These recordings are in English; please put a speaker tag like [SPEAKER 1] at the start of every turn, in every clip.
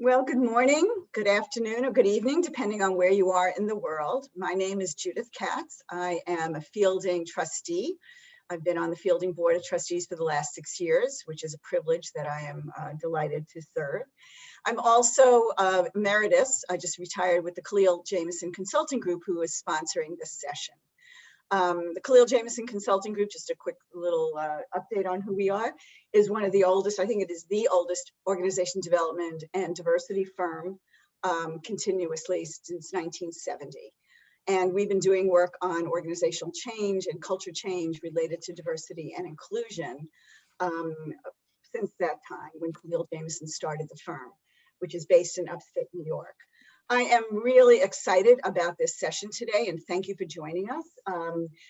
[SPEAKER 1] Well, good morning, good afternoon, or good evening, depending on where you are in the world. My name is Judith Katz. I am a Fielding trustee. I've been on the Fielding Board of Trustees for the last 6 years, which is a privilege that I am delighted to serve. I'm also emeritus. I just retired with the Leal Jameson Consulting Group, who is sponsoring this session. The Leal Jameson Consulting Group, just a quick little update on who we are, is one of the oldest, I think it is the oldest organization development and diversity firm continuously since 1970. And we've been doing work on organizational change and culture change related to diversity and inclusion since that time when Leal Jameson started the firm, which is based in upstate New York. I am really excited about this session today, and thank you for joining us,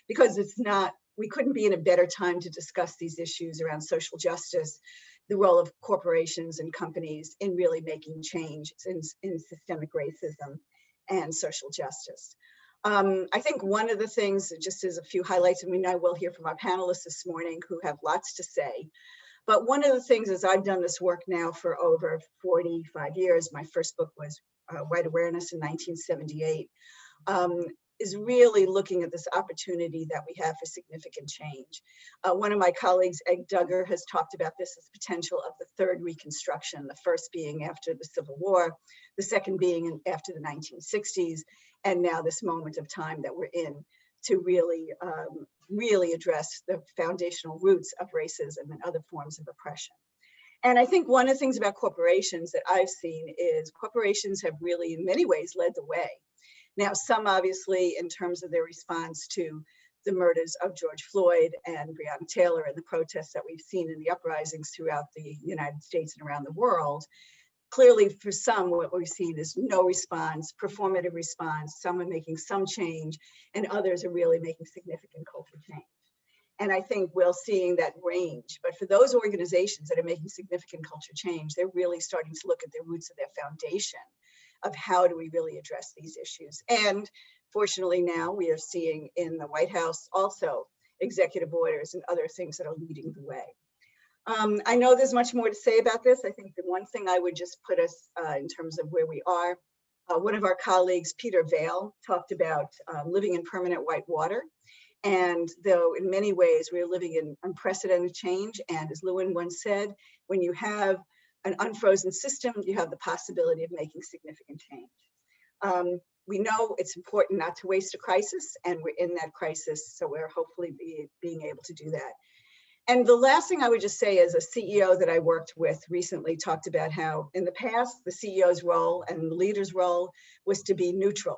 [SPEAKER 1] because we couldn't be in a better time to discuss these issues around social justice, the role of corporations and companies in really making change in systemic racism and social justice. I think one of the things, just as a few highlights, and we know we'll hear from our panelists this morning who have lots to say, but one of the things is I've done this work now for over 45 years. My first book was White Awareness in 1978, is really looking at this opportunity that we have for significant change. One of my colleagues, Ed Duggar, has talked about this as potential of the third Reconstruction, the first being after the Civil War, the second being after the 1960s, and now this moment of time that we're in to really address the foundational roots of racism and other forms of oppression. And I think one of the things about corporations that I've seen is corporations have really, in many ways, led the way. Now, some obviously in terms of their response to the murders of George Floyd and Breonna Taylor and the protests that we've seen in the uprisings throughout the United States and around the world. Clearly, for some, what we've seen is no response, performative response, some are making some change, and others are really making significant cultural change. And I think we're seeing that range. But for those organizations that are making significant culture change, they're really starting to look at the roots of their foundation of how do we really address these issues. And fortunately now we are seeing in the White House also executive orders and other things that are leading the way. I know there's much more to say about this. I think the one thing I would just put us in terms of where we are, one of our colleagues, Peter Vail, talked about living in permanent white water. And though in many ways we're living in unprecedented change, and as Lewin once said, when you have an unfrozen system, you have the possibility of making significant change. We know it's important not to waste a crisis, and we're in that crisis, so we're hopefully being able to do that. And the last thing I would just say is a CEO that I worked with recently talked about how in the past, the CEO's role and the leader's role was to be neutral,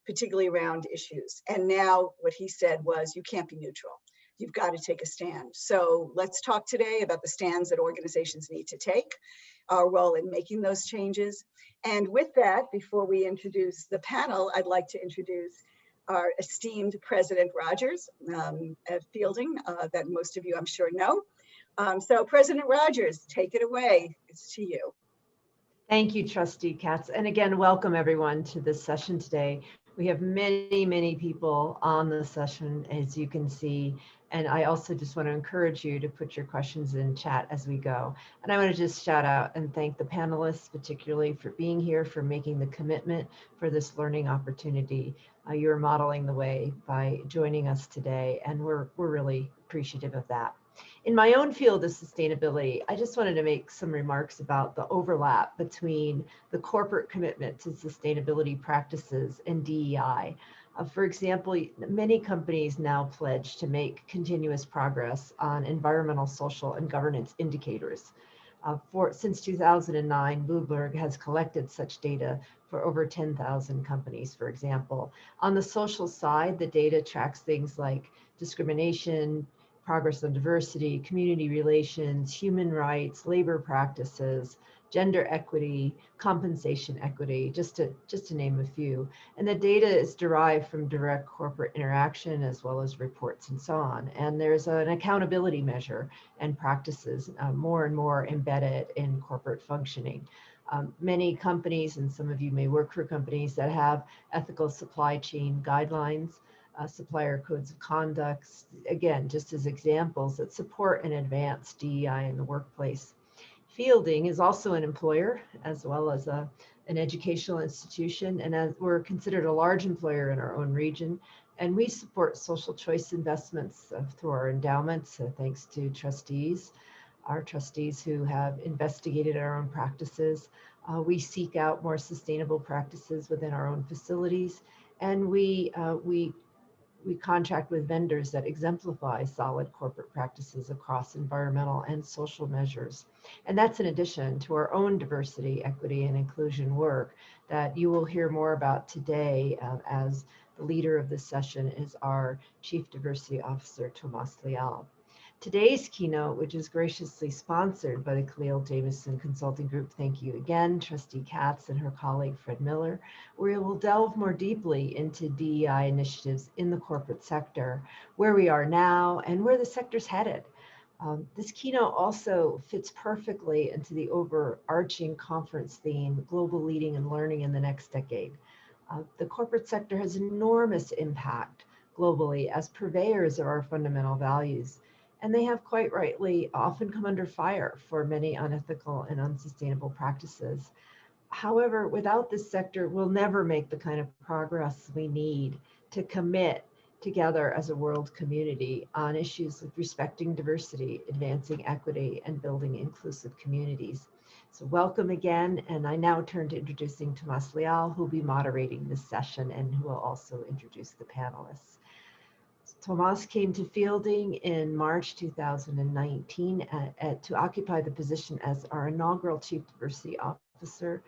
[SPEAKER 1] particularly around issues. And now what he said was, you can't be neutral. You've got to take a stand. So let's talk today about the stands that organizations need to take, our role in making those changes. And with that, before we introduce the panel, I'd like to introduce our esteemed President Rogers at Fielding, that most of you I'm sure know. So President Rogers, take it away, it's to you.
[SPEAKER 2] Thank you, Trustee Katz. And again, welcome everyone to this session today. We have many people on the session, as you can see. And I also just want to encourage you to put your questions in chat as we go. And I want to just shout out and thank the panelists, particularly for being here, for making the commitment for this learning opportunity. You're modeling the way by joining us today, and we're really appreciative of that. In my own field of sustainability, I just wanted to make some remarks about the overlap between the corporate commitment to sustainability practices and DEI. For example, many companies now pledge to make continuous progress on environmental, social, and governance indicators. Since 2009, Bloomberg has collected such data for over 10,000 companies, for example. On the social side, the data tracks things like discrimination, progress on diversity, community relations, human rights, labor practices, gender equity, compensation equity, just to name a few. And the data is derived from direct corporate interaction as well as reports and so on. And there's an accountability measure and practices more and more embedded in corporate functioning. Many companies, and some of you may work for companies that have ethical supply chain guidelines, supplier codes of conduct, again, just as examples that support and advance DEI in the workplace. Fielding is also an employer as well as an educational institution, and as we're considered a large employer in our own region, and we support social choice investments through our endowments, thanks to our trustees who have investigated our own practices. We seek out more sustainable practices within our own facilities, and we contract with vendors that exemplify solid corporate practices across environmental and social measures. And that's in addition to our own diversity, equity, and inclusion work that you will hear more about today, as the leader of this session is our Chief Diversity Officer, Tomás Leal. Today's keynote, which is graciously sponsored by the Leal Jameson Consulting Group, thank you again, Trustee Katz and her colleague Fred Miller, where we will delve more deeply into DEI initiatives in the corporate sector, where we are now and where the sector's headed. This keynote also fits perfectly into the overarching conference theme, Global Leading and Learning in the Next Decade. The corporate sector has enormous impact globally as purveyors of our fundamental values, and they have quite rightly often come under fire for many unethical and unsustainable practices. However, without this sector, we'll never make the kind of progress we need to commit together as a world community on issues like respecting diversity, advancing equity, and building inclusive communities. So welcome again, and I now turn to introducing Tomás Leal, who will be moderating this session and who will also introduce the panelists. Tomás came to Fielding in March 2019 to occupy the position as our inaugural Chief Diversity Officer.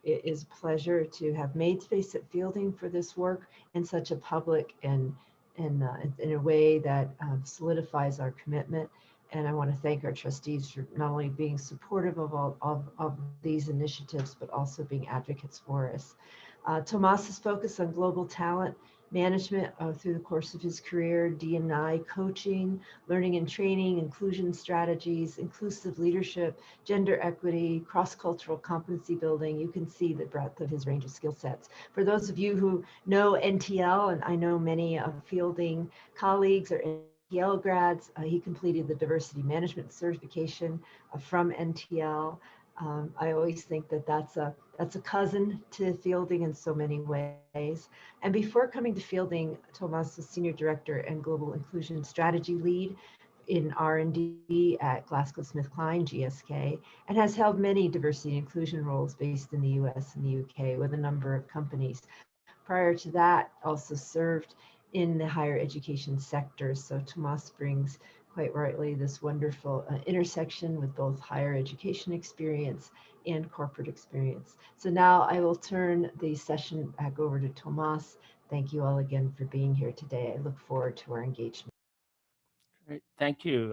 [SPEAKER 2] It is a pleasure to have made space at Fielding for this work in such a public and in a way that solidifies our commitment. And I want to thank our trustees for not only being supportive of these initiatives, but also being advocates for us. Tomás has focused on global talent management through the course of his career, D&I coaching, learning and training, inclusion strategies, inclusive leadership, gender equity, cross-cultural competency building. You can see the breadth of his range of skill sets. For those of you who know NTL, and I know many of Fielding colleagues are NTL grads, he completed the diversity management certification from NTL. I always think that that's a cousin to Fielding in so many ways. And before coming to Fielding, Tomás was Senior Director and Global Inclusion Strategy Lead in R&D at GlaxoSmithKline, GSK, and has held many diversity and inclusion roles based in the US and the UK with a number of companies. Prior to that, also served in the higher education sector. So Tomás brings quite rightly this wonderful intersection with both higher education experience and corporate experience. So now I will turn the session back over to Tomás. Thank you all again for being here today. I look forward to our engagement.
[SPEAKER 3] Great. Thank you,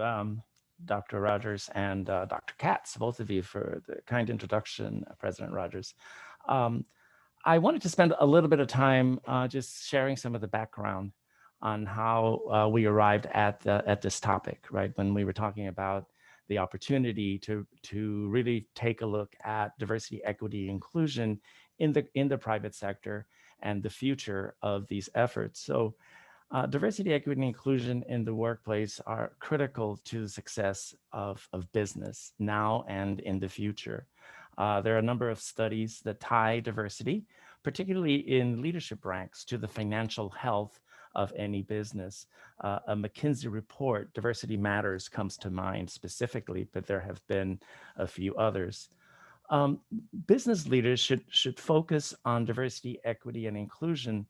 [SPEAKER 3] Dr. Rogers and Dr. Katz, both of you, for the kind introduction, President Rogers. I wanted to spend a little bit of time just sharing some of the background on how we arrived at this topic, right? When we were talking about the opportunity to really take a look at diversity, equity, inclusion in the private sector and the future of these efforts. So diversity, equity, and inclusion in the workplace are critical to the success of business now and in the future. There are a number of studies that tie diversity, particularly in leadership ranks, to the financial health of any business. A McKinsey report, Diversity Matters, comes to mind specifically, but there have been a few others. Business leaders should focus on diversity, equity, and inclusion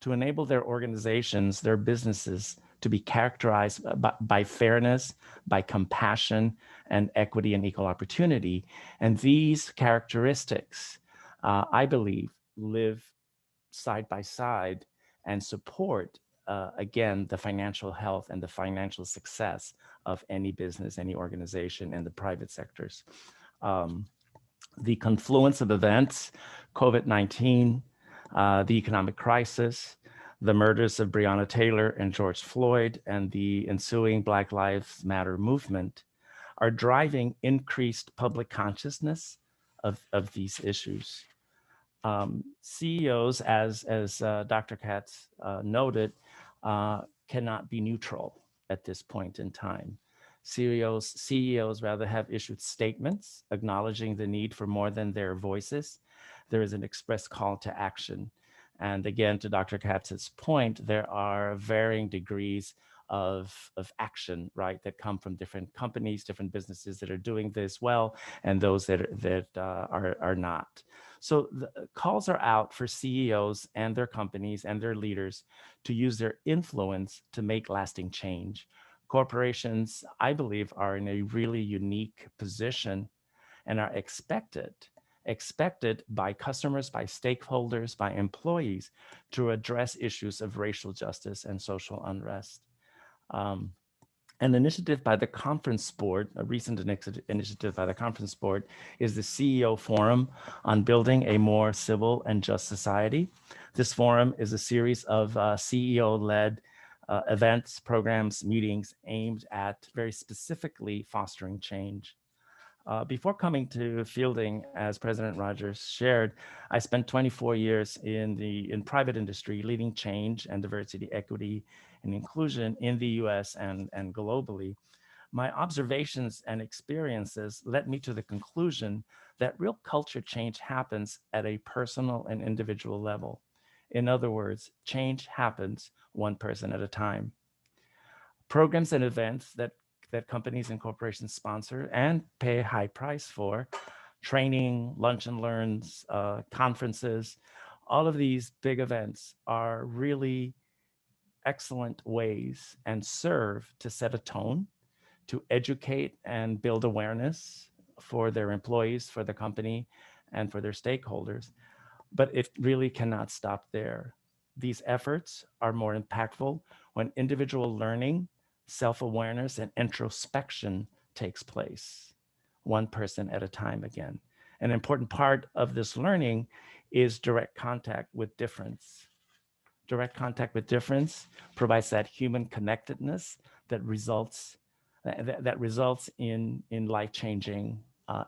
[SPEAKER 3] to enable their organizations, their businesses, to be characterized by fairness, by compassion, and equity and equal opportunity. And these characteristics, I believe, live side by side and support, again, the financial health and the financial success of any business, any organization in the private sectors. The confluence of events, COVID-19, the economic crisis, the murders of Breonna Taylor and George Floyd, and the ensuing Black Lives Matter movement are driving increased public consciousness of these issues. CEOs, as Dr. Katz noted, cannot be neutral at this point in time. CEOs rather have issued statements acknowledging the need for more than their voices. There is an express call to action. And again, to Dr. Katz's point, there are varying degrees of action, right, that come from different companies, different businesses that are doing this well, and those that are not. So the calls are out for CEOs and their companies and their leaders to use their influence to make lasting change. Corporations, I believe, are in a really unique position and are expected by customers, by stakeholders, by employees to address issues of racial justice and social unrest. An initiative by the Conference Board, a recent initiative by the Conference Board, is the CEO Forum on Building a More Civil and Just Society. This forum is a series of CEO-led events, programs, meetings aimed at very specifically fostering change. Before coming to Fielding, as President Rogers shared, I spent 24 years in private industry leading change and diversity, equity, and inclusion in the US and globally. My observations and experiences led me to the conclusion that real culture change happens at a personal and individual level. In other words, change happens one person at a time. Programs and events that companies and corporations sponsor and pay a high price for, training, lunch and learns, conferences, all of these big events are really excellent ways and serve to set a tone, to educate and build awareness for their employees, for the company, and for their stakeholders. But it really cannot stop there. These efforts are more impactful when individual learning, self-awareness, and introspection takes place, one person at a time again. An important part of this learning is direct contact with difference. Direct contact with difference provides that human connectedness that results in life-changing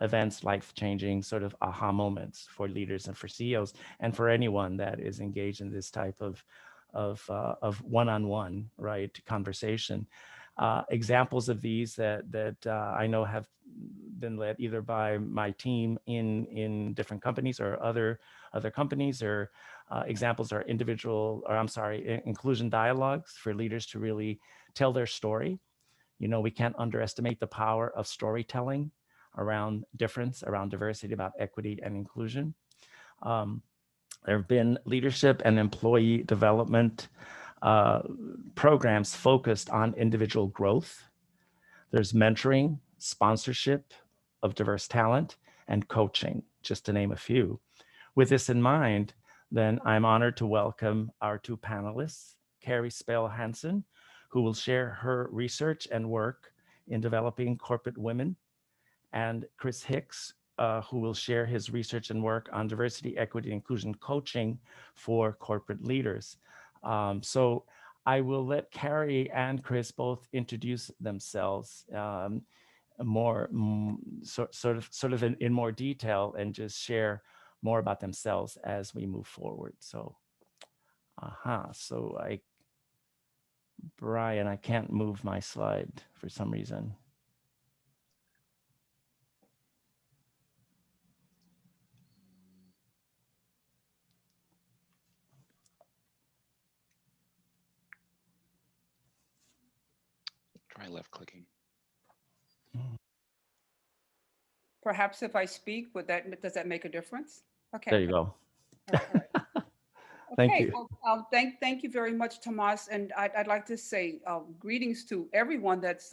[SPEAKER 3] events, life-changing sort of aha moments for leaders and for CEOs and for anyone that is engaged in this type of one-on-one, right, conversation. Examples of these that I know have been led either by my team in different companies or other companies, or examples are inclusion dialogues for leaders to really tell their story. You know, we can't underestimate the power of storytelling around difference, around diversity, about equity and inclusion. There have been leadership and employee development programs focused on individual growth. There's mentoring, sponsorship of diverse talent, and coaching, just to name a few. With this in mind, then I'm honored to welcome our two panelists, Carrie Spell-Hansson, who will share her research and work in developing corporate women, and Chris Hicks, who will share his research and work on diversity, equity, and inclusion coaching for corporate leaders. So I will let Carrie and Chris both introduce themselves sort of in more detail and just share more about themselves as we move forward. So, Brian, I can't move my slide for some reason.
[SPEAKER 4] Try left clicking.
[SPEAKER 5] Perhaps if I speak, does that make a difference? Okay.
[SPEAKER 3] There you go.
[SPEAKER 5] All right.
[SPEAKER 3] Thank
[SPEAKER 5] Okay,
[SPEAKER 3] you.
[SPEAKER 5] well, thank you very much, Tomás, and I'd like to say greetings to everyone that's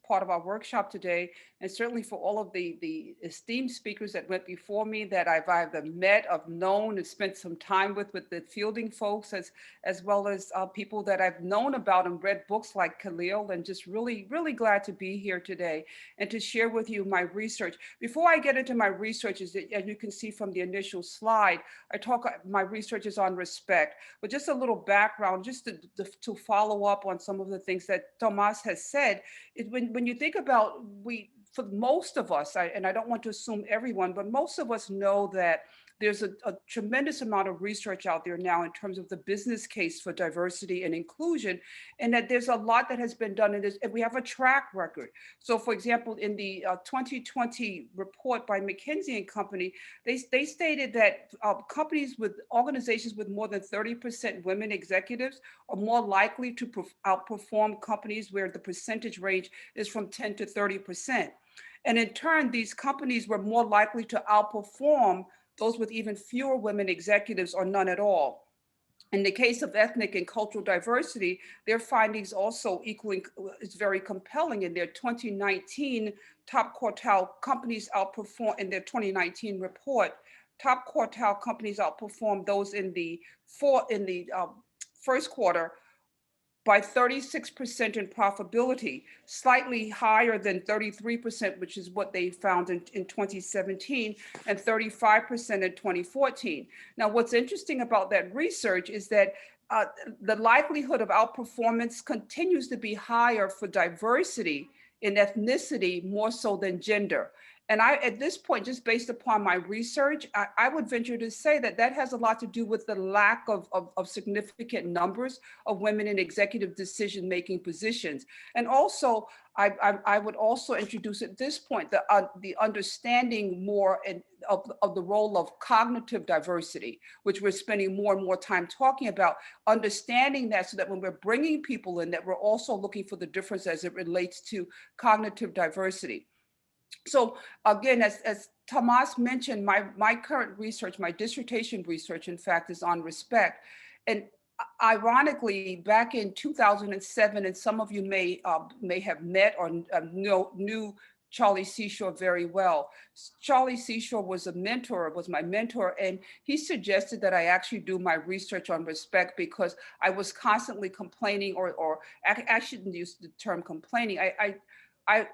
[SPEAKER 5] part of our workshop today, and certainly for all of the esteemed speakers that went before me that I've either met, have known, and spent some time with the Fielding folks, as well as people that I've known about and read books like Leal, and just really glad to be here today and to share with you my research. Before I get into my research, as you can see from the initial slide, my research is on respect, but just a little background, just to follow up on some of the things that Tomás has said. When you think about, for most of us, and I don't want to assume everyone, but most of us know that there's a tremendous amount of research out there now in terms of the business case for diversity and inclusion, and that there's a lot that has been done in this, and we have a track record. So for example, in the 2020 report by McKinsey and Company, they stated that organizations with more than 30% women executives are more likely to outperform companies where the percentage range is from 10 to 30%. And in turn, these companies were more likely to outperform those with even fewer women executives or none at all. In the case of ethnic and cultural diversity, their findings also is very compelling. In their 2019 top quartile companies outperform, in their 2019 report, top quartile companies outperformed those in the first quarter by 36% in profitability, slightly higher than 33%, which is what they found in 2017, and 35% in 2014. Now, what's interesting about that research is that the likelihood of outperformance continues to be higher for diversity in ethnicity more so than gender. And at this point, just based upon my research, I would venture to say that that has a lot to do with the lack of significant numbers of women in executive decision-making positions. And also, I would also introduce at this point the understanding more of the role of cognitive diversity, which we're spending more and more time talking about, understanding that so that when we're bringing people in, that we're also looking for the difference as it relates to cognitive diversity. So again, as Tomás mentioned, my current research, my dissertation research, in fact, is on respect. And ironically, back in 2007, and some of you may have met or knew Charlie Seashore very well. Charlie Seashore was my mentor, and he suggested that I actually do my research on respect because I was constantly complaining, or I shouldn't use the term complaining. I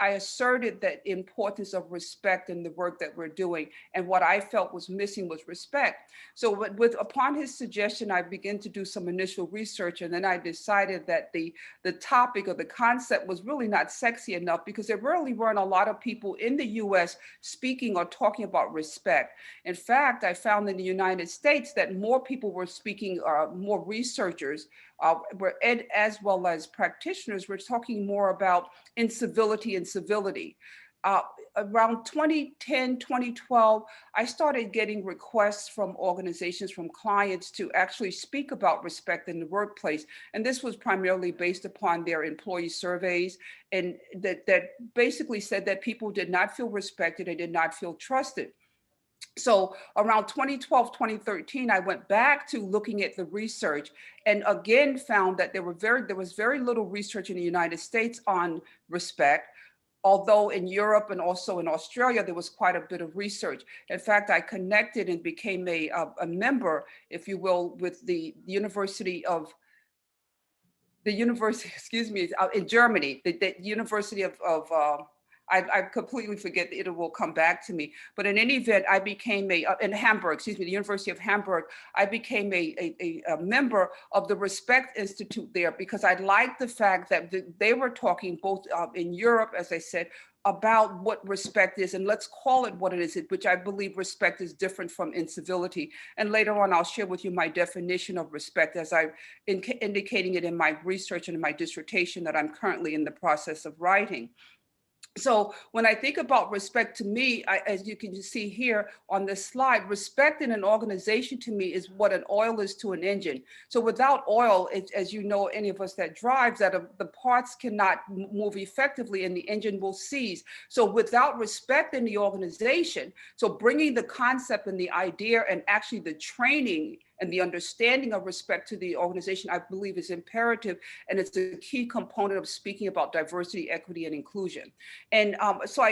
[SPEAKER 5] asserted that importance of respect in the work that we're doing, and what I felt was missing was respect. So upon his suggestion, I began to do some initial research, and then I decided that the topic or the concept was really not sexy enough because there really weren't a lot of people in the US speaking or talking about respect. In fact, I found in the United States that more people were speaking, more researchers, as well as practitioners, were talking more about incivility and civility. Around 2010, 2012, I started getting requests from organizations, from clients, to actually speak about respect in the workplace. And this was primarily based upon their employee surveys, and that basically said that people did not feel respected and did not feel trusted. So around 2012, 2013, I went back to looking at the research and again found that there was very little research in the United States on respect, although in Europe and also in Australia, there was quite a bit of research. In fact, I connected and became a member, if you will, with the University, excuse me, in Germany, the University of I completely forget, it will come back to me. But in any event, I became in Hamburg, excuse me, the University of Hamburg, I became a member of the Respect Institute there because I liked the fact that they were talking both in Europe, as I said, about what respect is, and let's call it what it is, which I believe respect is different from incivility. And later on, I'll share with you my definition of respect as I'm indicating it in my research and in my dissertation that I'm currently in the process of writing. So when I think about respect, to me, as you can see here on this slide, respect in an organization to me is what an oil is to an engine. So without oil, as you know, any of us that drives, that the parts cannot move effectively and the engine will seize. So without respect in the organization, so bringing the concept and the idea and actually the training and the understanding of respect to the organization, I believe is imperative, and it's a key component of speaking about diversity, equity, and inclusion. And so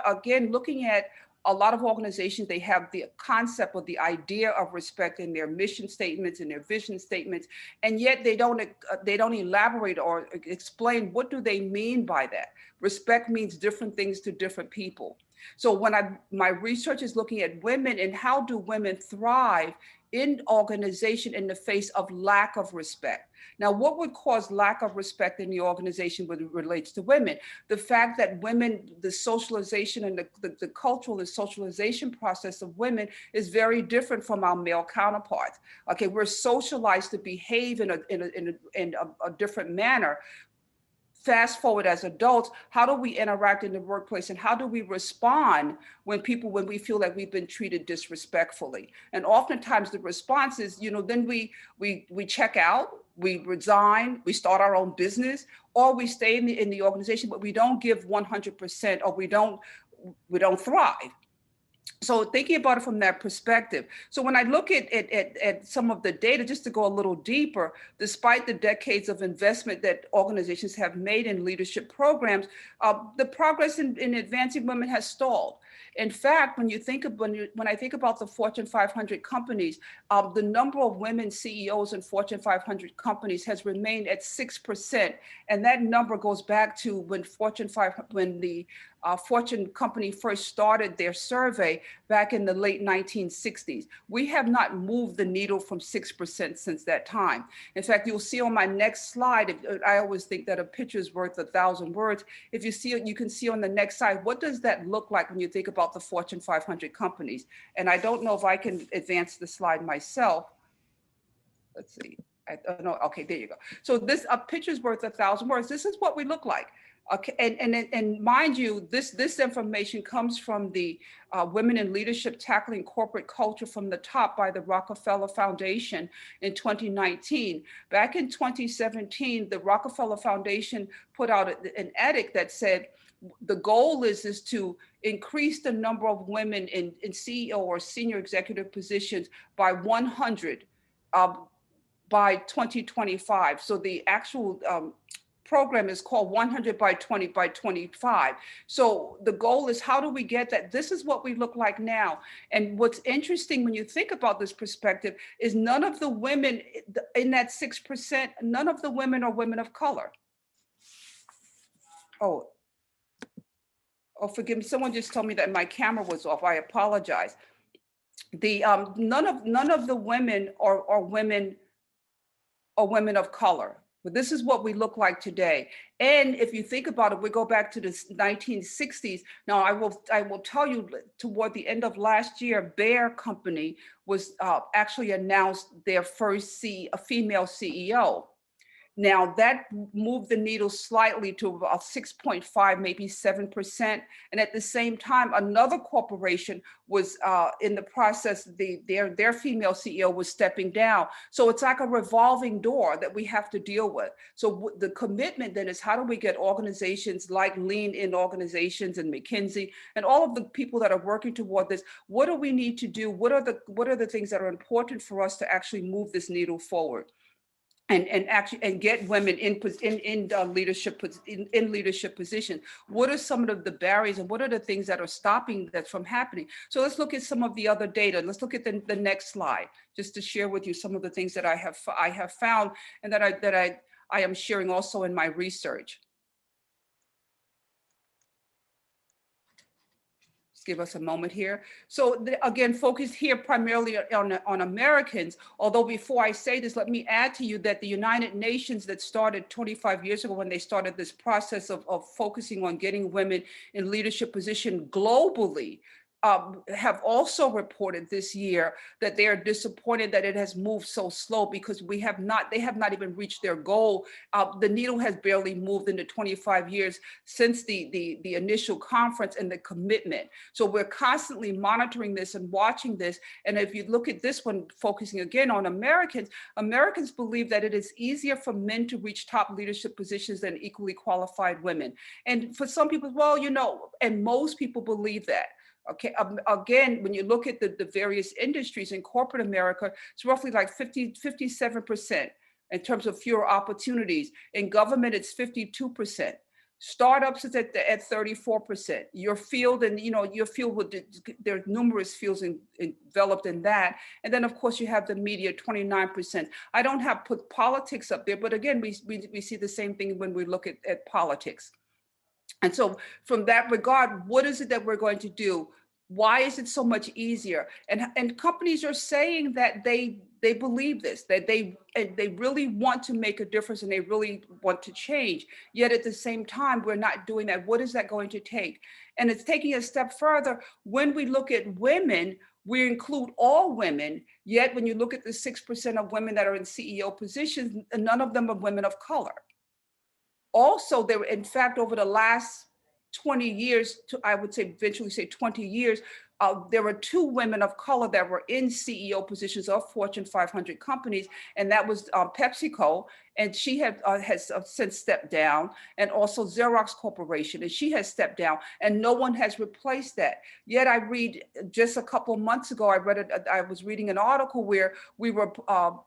[SPEAKER 5] again, looking at a lot of organizations, they have the concept or the idea of respect in their mission statements and their vision statements, and yet they don't elaborate or explain what do they mean by that. Respect means different things to different people. So when my research is looking at women and how do women thrive in organization in the face of lack of respect. Now, what would cause lack of respect in the organization when it relates to women? The fact that women, the socialization and the cultural and socialization process of women is very different from our male counterparts. Okay, we're socialized to behave in a different manner. Fast forward as adults, how do we interact in the workplace and how do we respond when we feel like we've been treated disrespectfully? And oftentimes the response is, then we check out, we resign, we start our own business, or we stay in the organization, but we don't give 100%, or we don't thrive. So thinking about it from that perspective. So when I look at some of the data, just to go a little deeper, despite the decades of investment that organizations have made in leadership programs, the progress in advancing women has stalled. In fact, when I think about the Fortune 500 companies, the number of women CEOs in Fortune 500 companies has remained at 6%, and that number goes back to when the Fortune company first started their survey back in the late 1960s. We have not moved the needle from 6% since that time. In fact, you'll see on my next slide, I always think that a picture is worth 1,000 words. If you see it, you can see on the next slide, what does that look like when you think about the Fortune 500 companies? And I don't know if I can advance the slide myself. Let's see. No, okay, there you go. So this a picture's worth 1,000 words. This is what we look like. Okay, and mind you, this information comes from the Women in Leadership Tackling Corporate Culture from the Top by the Rockefeller Foundation in 2019. Back in 2017, the Rockefeller Foundation put out an edict that said the goal is to increase the number of women in CEO or senior executive positions by 100 by 2025. So the actual program is called 100 by 20 by 25. So the goal is, how do we get that? This is what we look like now. And what's interesting when you think about this perspective is none of the women in that 6%, none of the women are women of color. Oh, forgive me. Someone just told me that my camera was off. I apologize. The none of the women are women of color. But this is what we look like today. And if you think about it, we go back to the 1960s. Now, I will tell you, toward the end of last year, Bayer Company was actually announced their first female CEO. Now that moved the needle slightly to about 6.5, maybe 7%. And at the same time, another corporation was in the process, their female CEO was stepping down. So it's like a revolving door that we have to deal with. So the commitment then is, how do we get organizations like Lean In organizations and McKinsey and all of the people that are working toward this? What do we need to do? What are the things that are important for us to actually move this needle forward? And get women in leadership positions. What are some of the barriers and what are the things that are stopping that from happening? So let's look at some of the other data. Let's look at the next slide, just to share with you some of the things that I have found and that I am sharing also in my research. Give us a moment here. So again, focused here primarily on Americans, although before I say this, let me add to you that the United Nations that started 25 years ago when they started this process of focusing on getting women in leadership position globally, have also reported this year that they are disappointed that it has moved so slow because they have not even reached their goal. The needle has barely moved in the 25 years since the initial conference and the commitment. So we're constantly monitoring this and watching this. And if you look at this one, focusing again on Americans believe that it is easier for men to reach top leadership positions than equally qualified women. And for some people, well, and most people believe that. Okay, again, when you look at the various industries in corporate America, it's roughly like 57% in terms of fewer opportunities. In government, it's 52%. Startups is at 34%. Your field there's numerous fields enveloped in that. And then of course you have the media, 29%. I don't have put politics up there, but again, we see the same thing when we look at politics. And so from that regard, what is it that we're going to do? Why is it so much easier? And companies are saying that they believe this, that they really want to make a difference and they really want to change. Yet at the same time, we're not doing that. What is that going to take? And it's taking a step further. When we look at women, we include all women. Yet when you look at the 6% of women that are in CEO positions, none of them are women of color. Also, there, in fact, over the last 20 years, I would say eventually say 20 years, there were 2 women of color that were in CEO positions of Fortune 500 companies, and that was PepsiCo, and she has since stepped down, and also Xerox Corporation, and she has stepped down, and no one has replaced that. Yet I read just a couple months ago, I was reading an article where we were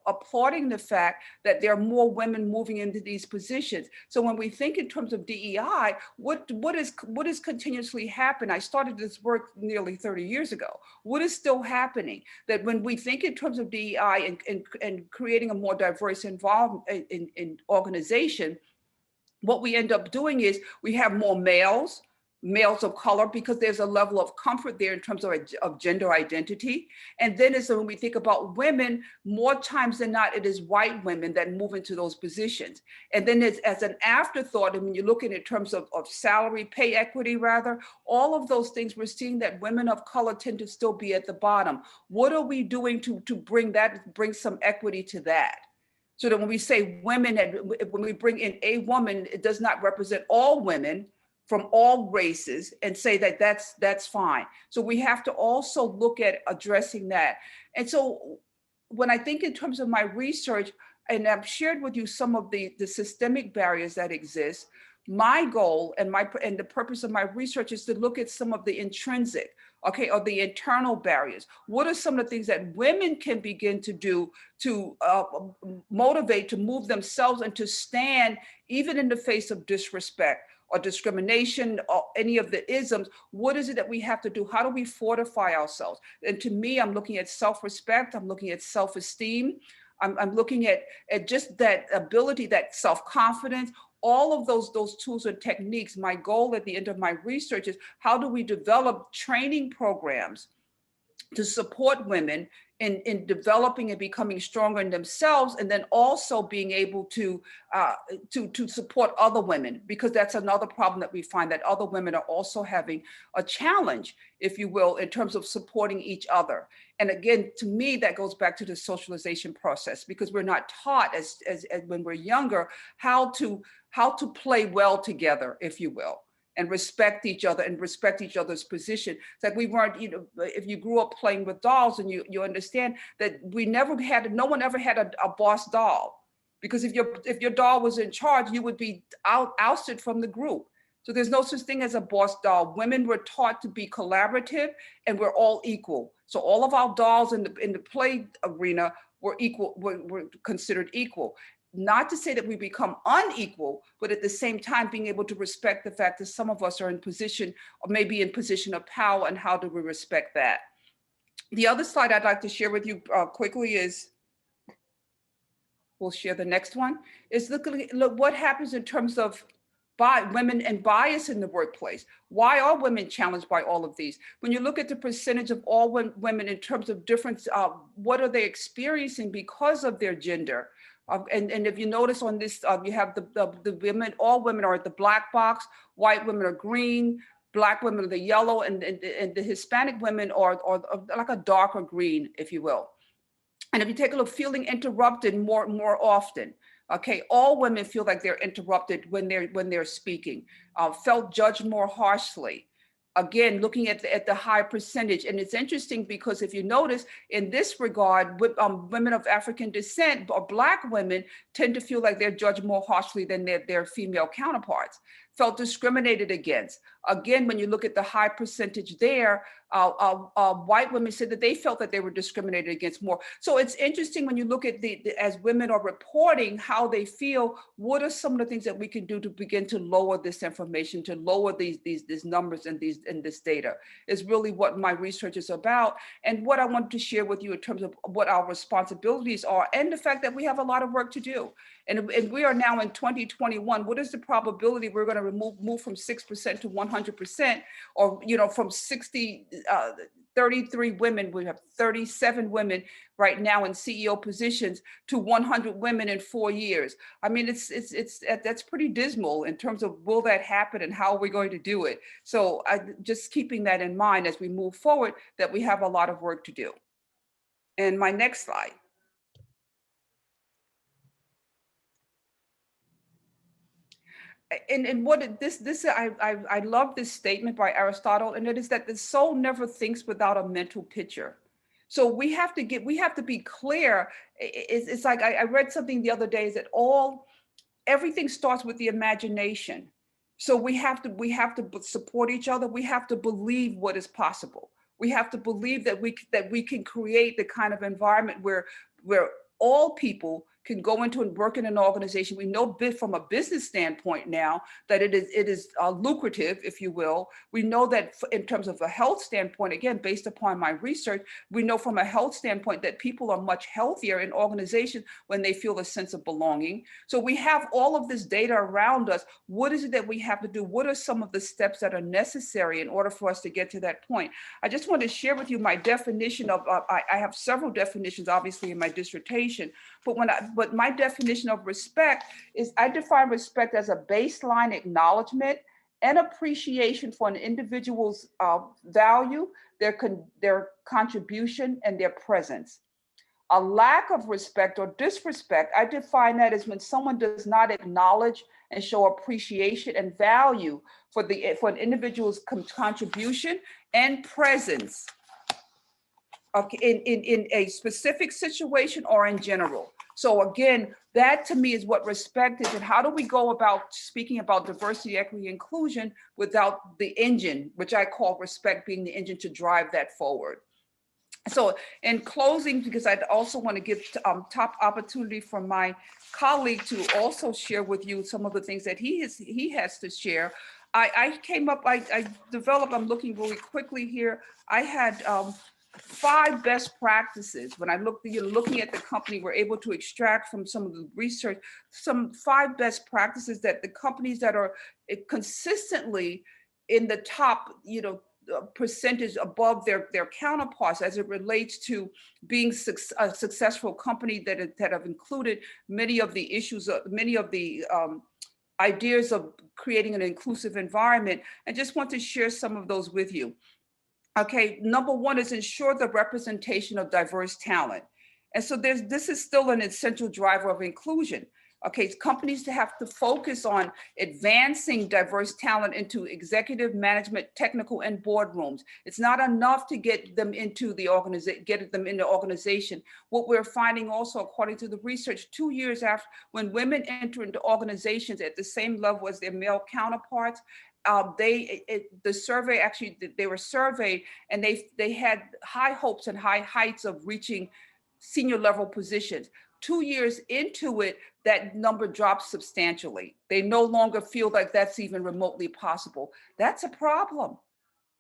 [SPEAKER 5] applauding the fact that there are more women moving into these positions. So when we think in terms of DEI, what is continuously happening? I started this work nearly 30 years ago. What is still happening? That when we think in terms of DEI and creating a more diverse involvement in organization, what we end up doing is we have more males of color, because there's a level of comfort there in terms of gender identity. And then when we think about women, more times than not, it is white women that move into those positions. And then as an afterthought, and when you look at it in terms of salary, pay equity rather, all of those things, we're seeing that women of color tend to still be at the bottom. What are we doing to bring some equity to that? So that when we say women, when we bring in a woman, it does not represent all women from all races, and say that that's fine. So we have to also look at addressing that. And so when I think in terms of my research, and I've shared with you some of the systemic barriers that exist, my goal and the purpose of my research is to look at some of the intrinsic, or the internal barriers. What are some of the things that women can begin to do to motivate, to move themselves and to stand even in the face of disrespect or discrimination or any of the isms? What is it that we have to do? How do we fortify ourselves? And to me, I'm looking at self-respect, I'm looking at self-esteem, I'm looking at just that ability, that self-confidence, all of those tools and techniques. My goal at the end of my research is how do we develop training programs to support women in developing and becoming stronger in themselves, and then also being able to support other women, because that's another problem that we find, that other women are also having a challenge, if you will, in terms of supporting each other. And again, to me, that goes back to the socialization process, because we're not taught as when we're younger how to play well together, if you will, and respect each other and respect each other's position. It's like we weren't, if you grew up playing with dolls, and you understand that no one ever had a boss doll, because if your doll was in charge, you would be ousted from the group. So there's no such thing as a boss doll. Women were taught to be collaborative, and we're all equal. So all of our dolls in the play arena were equal, were considered equal. Not to say that we become unequal, but at the same time, being able to respect the fact that some of us are in position, or maybe in position of power, and how do we respect that? The other slide I'd like to share with you quickly is, we'll share the next one, is look what happens in terms of women and bias in the workplace. Why are women challenged by all of these? When you look at the percentage of all women in terms of difference, what are they experiencing because of their gender? And if you notice on this, you have the women, all women are at the black box, white women are green, Black women are the yellow, and the Hispanic women are like a darker green, if you will. And if you take a look, feeling interrupted more often. Okay, all women feel like they're interrupted when they're speaking, felt judged more harshly. Again, looking at the high percentage. And it's interesting because if you notice in this regard, women of African descent or Black women tend to feel like they're judged more harshly than their female counterparts, felt discriminated against. Again, when you look at the high percentage there, white women said that they felt that they were discriminated against more. So it's interesting when you look at as women are reporting how they feel, what are some of the things that we can do to begin to lower this information, to lower these numbers and this data, is really what my research is about, and what I wanted to share with you in terms of what our responsibilities are, and the fact that we have a lot of work to do. And we are now in 2021. What is the probability we're going to move from 6% to 100%, or, you know, from 33 women, we have 37 women right now in CEO positions, to 100 women in 4 years. I mean, that's pretty dismal in terms of will that happen and how are we going to do it? So just keeping that in mind as we move forward, that we have a lot of work to do. And my next slide. And what I love this statement by Aristotle, and it is that the soul never thinks without a mental picture. So we have to be clear. It's like I read something the other day, is that everything starts with the imagination. So we have to support each other. We have to believe what is possible. We have to believe that we can create the kind of environment where all people can go into and work in an organization. We know from a business standpoint now that it is lucrative, if you will. We know that in terms of a health standpoint, again, based upon my research, we know from a health standpoint that people are much healthier in organizations when they feel a sense of belonging. So we have all of this data around us. What is it that we have to do? What are some of the steps that are necessary in order for us to get to that point? I just want to share with you my definition of, I have several definitions, obviously, in my dissertation, but my definition of respect is, I define respect as a baseline acknowledgement and appreciation for an individual's value, their contribution, and their presence. A lack of respect or disrespect, I define that as when someone does not acknowledge and show appreciation and value for an individual's contribution and presence, okay, in a specific situation or in general. So again, that to me is what respect is, and how do we go about speaking about diversity, equity, inclusion without the engine, which I call respect being the engine to drive that forward. So in closing, because I'd also want to give top opportunity for my colleague to also share with you some of the things that he has to share. I developed, I'm looking really quickly here. I had 5 best practices. When I looking at the company, we're able to extract from some of the research, some 5 best practices that the companies that are consistently in the top, percentage above their counterparts as it relates to being a successful company that have included many of the issues, many of the ideas of creating an inclusive environment. I just want to share some of those with you. Okay, number 1 is ensure the representation of diverse talent. And so this is still an essential driver of inclusion. Okay, companies have to focus on advancing diverse talent into executive management, technical, and boardrooms. It's not enough to get them into the organization. What we're finding also, according to the research, 2 years after, when women enter into organizations at the same level as their male counterparts, the survey, actually, they were surveyed, and they had high hopes and high heights of reaching senior level positions. 2 years into it, that number drops substantially. They no longer feel like that's even remotely possible. That's a problem.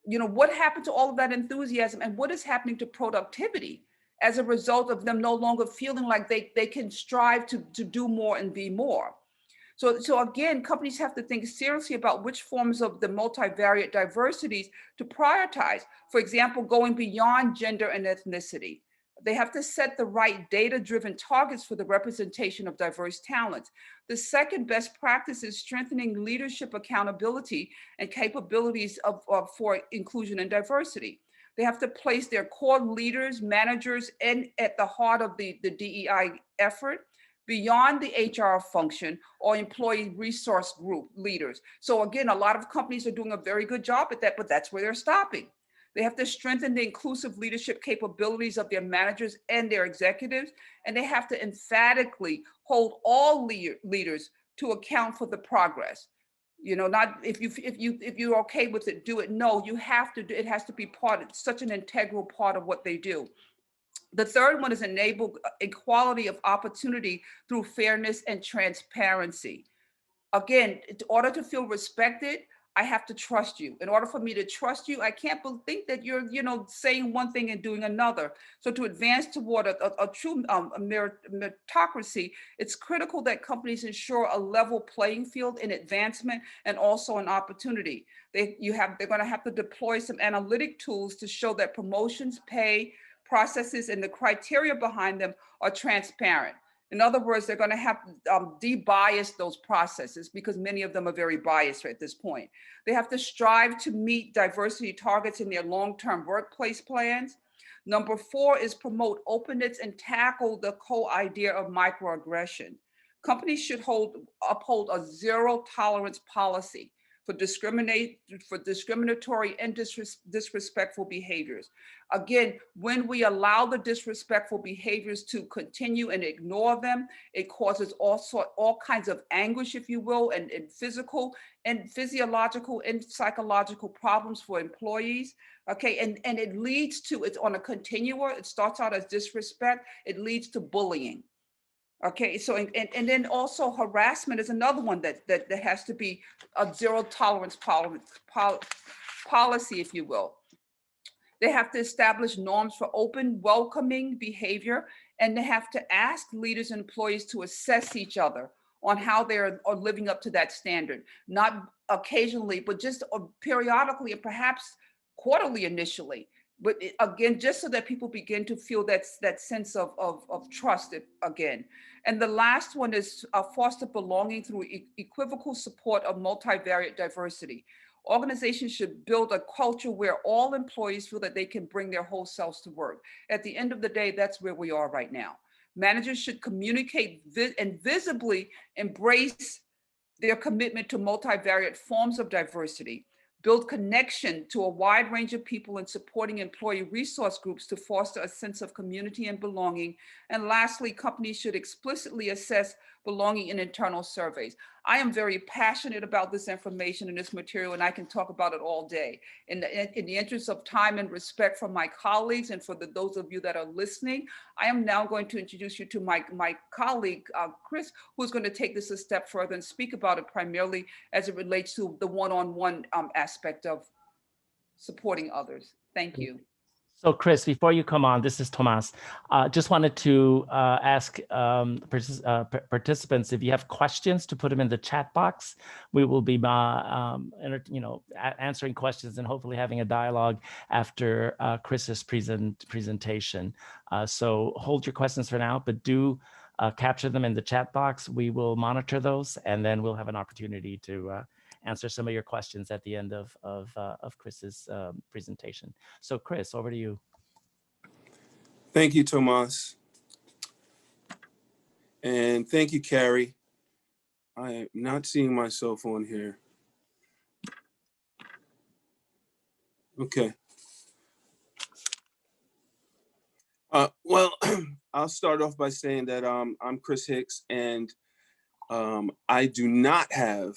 [SPEAKER 5] What happened to all of that enthusiasm, and what is happening to productivity as a result of them no longer feeling like they can strive to do more and be more? So again, companies have to think seriously about which forms of the multivariate diversities to prioritize. For example, going beyond gender and ethnicity. They have to set the right data-driven targets for the representation of diverse talents. The second best practice is strengthening leadership accountability and capabilities for inclusion and diversity. They have to place their core leaders, managers, and at the heart of the DEI effort, beyond the HR function or employee resource group leaders. So again, a lot of companies are doing a very good job at that, but that's where they're stopping. They have to strengthen the inclusive leadership capabilities of their managers and their executives, and they have to emphatically hold all leaders to account for the progress. Not if you're okay with it, do it. No, you have to do it. Has to be such an integral part of what they do. The third one is enable equality of opportunity through fairness and transparency. Again, in order to feel respected, I have to trust you. In order for me to trust you, I can't think that you're, saying one thing and doing another. So to advance toward a true meritocracy, it's critical that companies ensure a level playing field in advancement and also an opportunity. They're going to have to deploy some analytic tools to show that promotions, pay, processes, and the criteria behind them are transparent. In other words, they're going to have to de-bias those processes because many of them are very biased at this point. They have to strive to meet diversity targets in their long-term workplace plans. Number 4 is promote openness and tackle the core idea of microaggression. Companies should uphold a zero tolerance policy for discriminatory and disrespectful behaviors. Again, when we allow the disrespectful behaviors to continue and ignore them, it causes all kinds of anguish, if you will, and physical and physiological and psychological problems for employees. Okay, and it leads to, it's on a continuum. It starts out as disrespect, it leads to bullying. Okay, so and then also harassment is another one that has to be a zero tolerance policy, if you will. They have to establish norms for open, welcoming behavior, and they have to ask leaders and employees to assess each other on how they are living up to that standard, not occasionally, but just periodically and perhaps quarterly initially. But again, just so that people begin to feel that sense of trust again. And the last one is foster belonging through equivocal support of multivariate diversity. Organizations should build a culture where all employees feel that they can bring their whole selves to work. At the end of the day, that's where we are right now. Managers should communicate and visibly embrace their commitment to multivariate forms of diversity, build connection to a wide range of people and supporting employee resource groups to foster a sense of community and belonging. And lastly, companies should explicitly assess belonging in internal surveys. I am very passionate about this information and this material, and I can talk about it all day. In the interest of time and respect for my colleagues and for those of you that are listening, I am now going to introduce you to my colleague, Chris, who's going to take this a step further and speak about it primarily as it relates to the one-on-one aspect of supporting others. Thank you.
[SPEAKER 3] So Chris, before you come on, this is Tomás. Just wanted to ask participants if you have questions to put them in the chat box. We will be answering questions and hopefully having a dialogue after Chris's presentation. So hold your questions for now, but do capture them in the chat box. We will monitor those, and then we'll have an opportunity to answer some of your questions at the end of Chris's presentation. So Chris, over to you.
[SPEAKER 6] Thank you, Tomás. And thank you, Carrie. I am not seeing myself on here. Okay. Well, I'll start off by saying that I'm Chris Hicks, and I do not have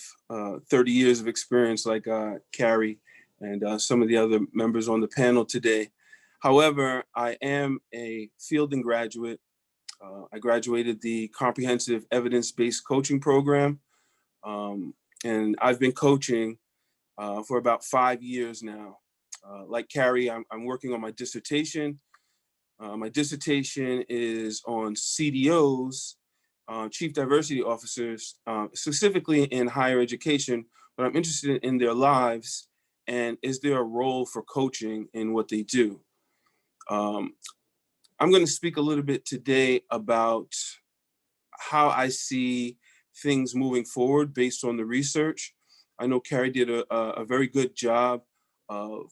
[SPEAKER 6] 30 years of experience like Carrie and some of the other members on the panel today. However, I am a Fielding graduate. I graduated the Comprehensive Evidence-Based Coaching Program, and I've been coaching for about 5 years now. Like Carrie, I'm working on my dissertation. My dissertation is on CDOs, Chief Diversity Officers, specifically in higher education, but I'm interested in their lives and is there a role for coaching in what they do? I'm going to speak a little bit today about how I see things moving forward based on the research. I know Carrie did a very good job of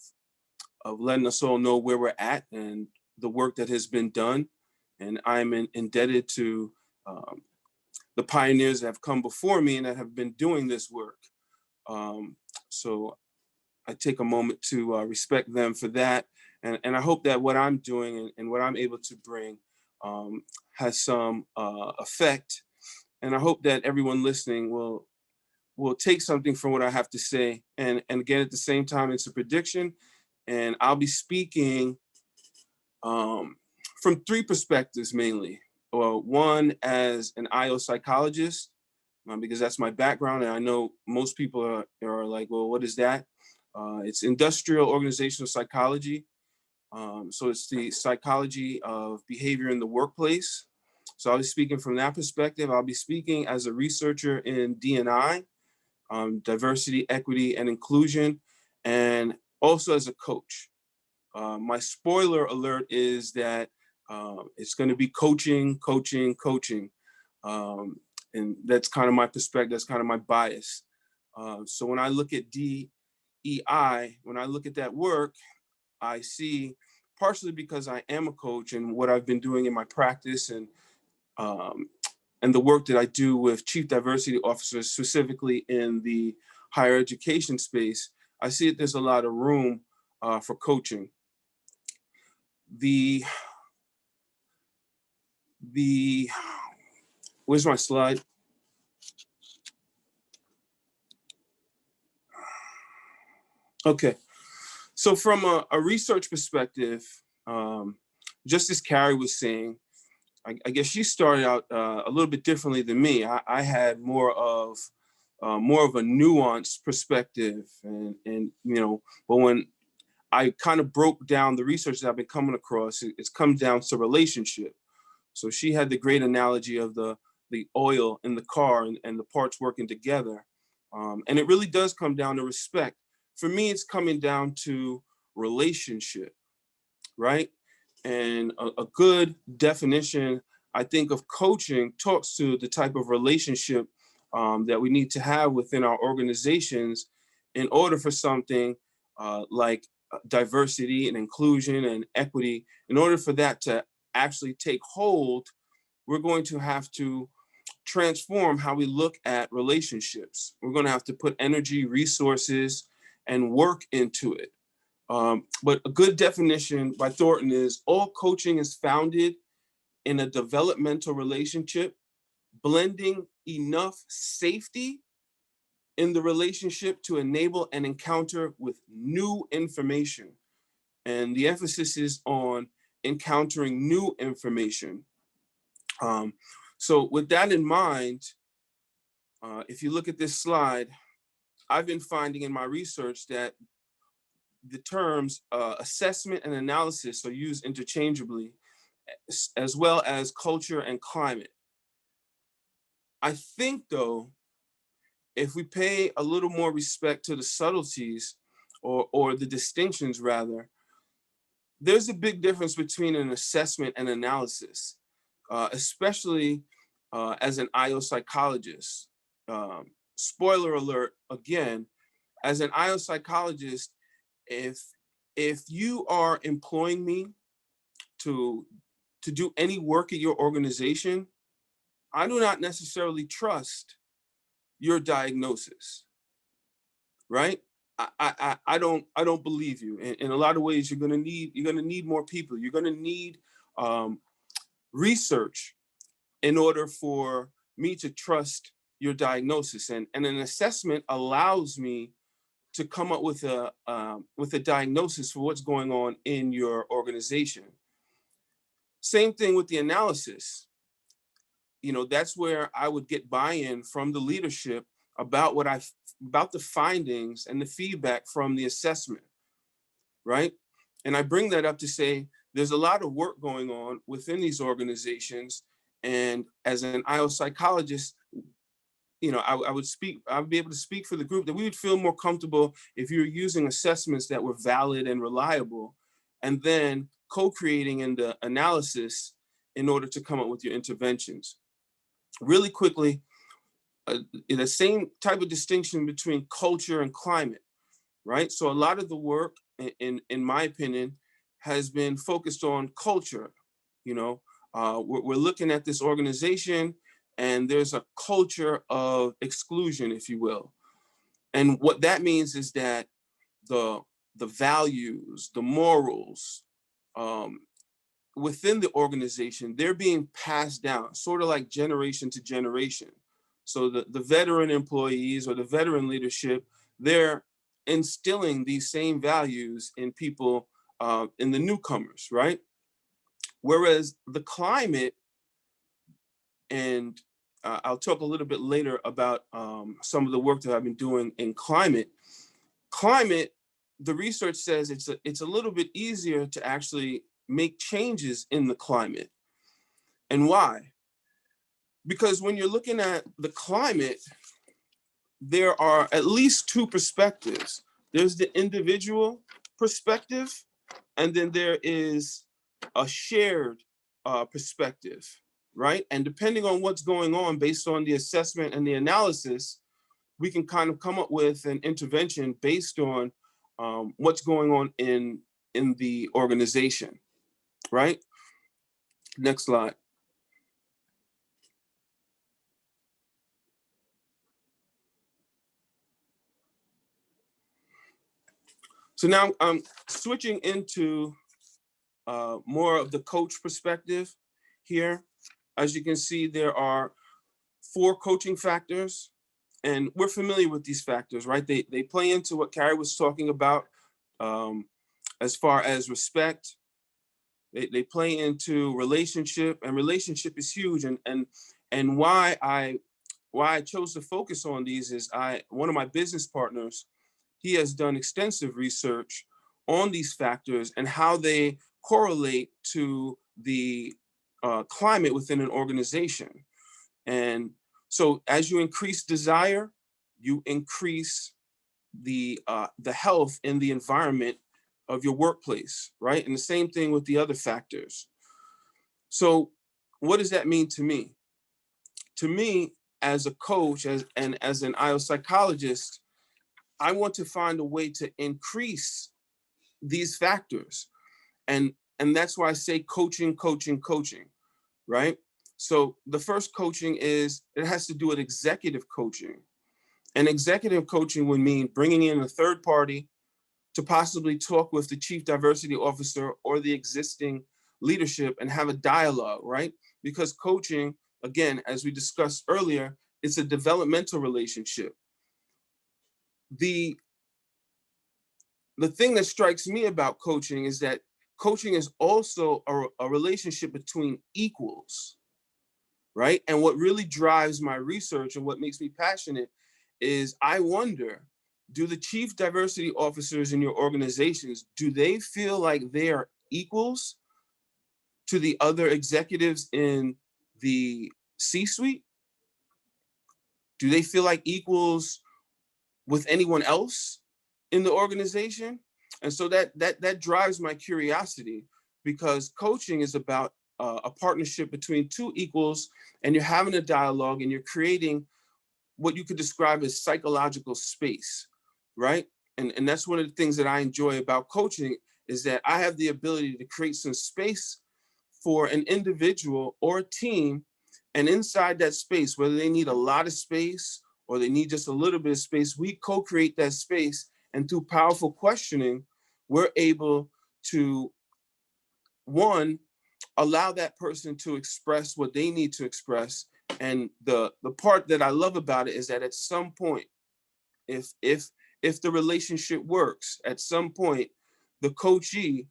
[SPEAKER 6] letting us all know where we're at and the work that has been done. And I'm indebted to the pioneers that have come before me and that have been doing this work. So I take a moment to respect them for that. And I hope that what I'm doing and what I'm able to bring has some effect. And I hope that everyone listening will take something from what I have to say. And again, at the same time, it's a prediction. And I'll be speaking from 3 perspectives mainly. One as an IO psychologist, because that's my background. And I know most people are like, well, what is that? It's industrial organizational psychology. So it's the psychology of behavior in the workplace. So I'll be speaking from that perspective. I'll be speaking as a researcher in D&I, diversity, equity, and inclusion, and also as a coach. My spoiler alert is that it's going to be coaching. And that's kind of my perspective, that's kind of my bias. So when I look at DEI, when I look at that work, I see, partially because I am a coach and what I've been doing in my practice and the work that I do with chief diversity officers, specifically in the higher education space, I see that there's a lot of room for coaching. Where's my slide? Okay, so from a research perspective, just as Carrie was saying, I guess she started out a little bit differently than me. I had more of a nuanced perspective, and but when I kind of broke down the research that I've been coming across, it's come down to relationship. So she had the great analogy of the oil in the car and the parts working together. And it really does come down to respect. For me, it's coming down to relationship, right? And a good definition, I think, of coaching talks to the type of relationship that we need to have within our organizations in order for something like diversity and inclusion and equity, in order for that to actually take hold, we're going to have to transform how we look at relationships. We're going to have to put energy, resources, and work into it. But a good definition by Thornton is all coaching is founded in a developmental relationship, blending enough safety in the relationship to enable an encounter with new information. And the emphasis is on encountering new information. So with that in mind, if you look at this slide, I've been finding in my research that the terms assessment and analysis are used interchangeably, as well as culture and climate. I think, though, if we pay a little more respect to the subtleties or the distinctions, rather, there's a big difference between an assessment and analysis, especially as an IO psychologist. Spoiler alert, again, as an IO psychologist, if you are employing me to do any work at your organization, I do not necessarily trust your diagnosis, right? I don't believe you. In a lot of ways, you're gonna need more people. You're gonna need research in order for me to trust your diagnosis. And an assessment allows me to come up with a diagnosis for what's going on in your organization. Same thing with the analysis. That's where I would get buy-in from the leadership about about the findings and the feedback from the assessment, right? And I bring that up to say there's a lot of work going on within these organizations. And as an IO psychologist, I'd be able to speak for the group that we would feel more comfortable if you're using assessments that were valid and reliable, and then co-creating in the analysis in order to come up with your interventions. Really quickly, the same type of distinction between culture and climate, right? So a lot of the work, in my opinion, has been focused on culture. We're looking at this organization, and there's a culture of exclusion, if you will. And what that means is that the values, the morals within the organization, they're being passed down, sort of like generation to generation. So the veteran employees or the veteran leadership, they're instilling these same values in people, in the newcomers, right? Whereas the climate and I'll talk a little bit later about some of the work that I've been doing in climate. Climate, the research says it's a little bit easier to actually make changes in the climate. And why? Because when you're looking at the climate, there are at least two perspectives. There's the individual perspective, and then there is a shared perspective, right? And depending on what's going on based on the assessment and the analysis, we can kind of come up with an intervention based on what's going on in the organization, right? Next slide. So now I'm switching into more of the coach perspective here. As you can see, there are 4 coaching factors, and we're familiar with these factors, right? They play into what Carrie was talking about as far as respect. They play into relationship, and relationship is huge. And why I chose to focus on these is one of my business partners, he has done extensive research on these factors and how they correlate to the climate within an organization. And so as you increase desire, you increase the health in the environment of your workplace, right? And the same thing with the other factors. So what does that mean to me? To me, as a coach and as an IO psychologist, I want to find a way to increase these factors. And that's why I say coaching, right? So the first coaching is, it has to do with executive coaching. And executive coaching would mean bringing in a third party to possibly talk with the chief diversity officer or the existing leadership and have a dialogue, right? Because coaching, again, as we discussed earlier, it's a developmental relationship. The thing that strikes me about coaching is that coaching is also a relationship between equals, right? And what really drives my research and what makes me passionate is I wonder, do the chief diversity officers in your organizations, do they feel like they are equals to the other executives in the C-suite? Do they feel like equals with anyone else in the organization? And so that drives my curiosity, because coaching is about a partnership between two equals, and you're having a dialogue and you're creating what you could describe as psychological space, right? And that's one of the things that I enjoy about coaching, is that I have the ability to create some space for an individual or a team, and inside that space, whether they need a lot of space or they need just a little bit of space, we co-create that space. And through powerful questioning, we're able to, one, allow that person to express what they need to express. And the part that I love about it is that at some point, if the relationship works, at some point, the coachee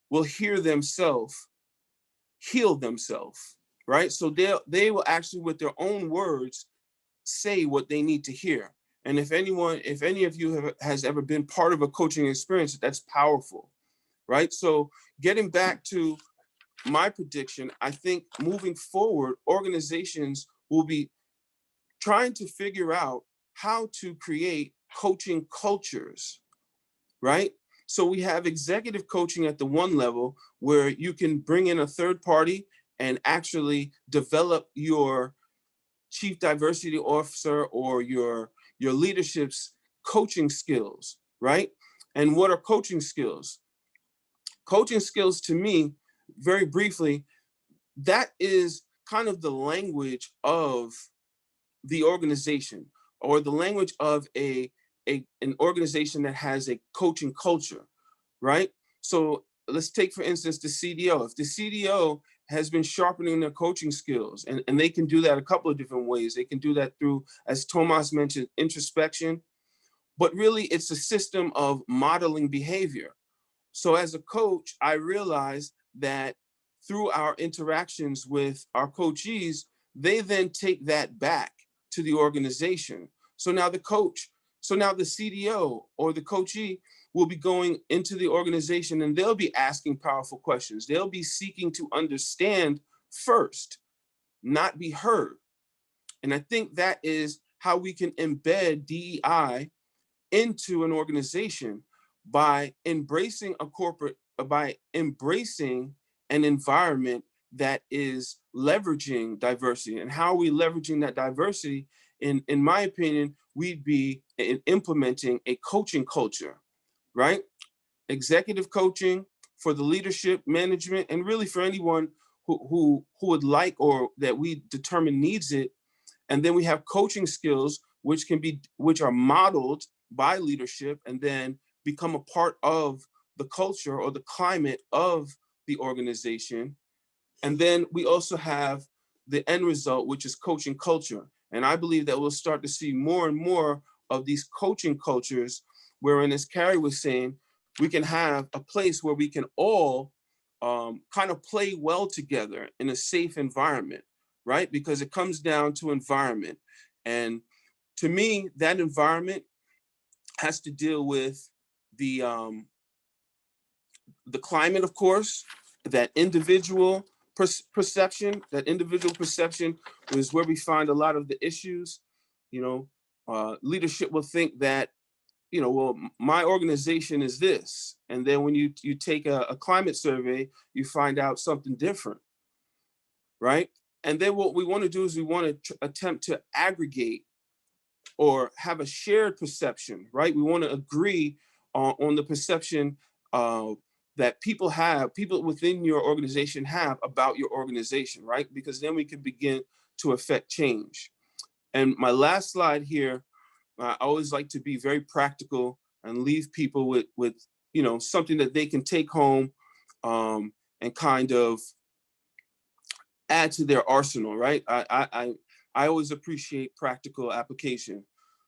[SPEAKER 6] will hear themselves heal themselves, right? So they will actually, with their own words, say what they need to hear. And if any of you has ever been part of a coaching experience, that's powerful, right? So getting back to my prediction, I think moving forward, organizations will be trying to figure out how to create coaching cultures, right? So we have executive coaching at the one level, where you can bring in a third party and actually develop your chief diversity officer or your leadership's coaching skills, right? And what are coaching skills? Coaching skills, to me, very briefly, that is kind of the language of the organization, or the language of an organization that has a coaching culture, right? So let's take, for instance, the CDO. If the CDO has been sharpening their coaching skills, and they can do that a couple of different ways. They can do that through, as Tomás mentioned, introspection, but really it's a system of modeling behavior. So as a coach, I realized that through our interactions with our coachees, they then take that back to the organization. So now the CDO or the coachee will be going into the organization and they'll be asking powerful questions. They'll be seeking to understand first, not be heard. And I think that is how we can embed DEI into an organization, by embracing an environment that is leveraging diversity. And how are we leveraging that diversity? In my opinion, we'd be implementing a coaching culture, right? Executive coaching for the leadership, management, and really for anyone who would like or that we determine needs it. And then we have coaching skills which are modeled by leadership and then become a part of the culture or the climate of the organization. And then we also have the end result, which is coaching culture. And I believe that we'll start to see more and more of these coaching cultures, wherein, as Carrie was saying, we can have a place where we can all kind of play well together in a safe environment, right? Because it comes down to environment. And to me, that environment has to deal with the climate, of course, that individual perception. That individual perception is where we find a lot of the issues. Leadership will think that, well, my organization is this. And then when you take a climate survey, you find out something different, right? And then what we want to do is we want to attempt to aggregate or have a shared perception, right? We want to agree on the perception that people within your organization have about your organization, right? Because then we can begin to affect change. And my last slide here, I always like to be very practical and leave people with something that they can take home and kind of add to their arsenal, right? I always appreciate practical application.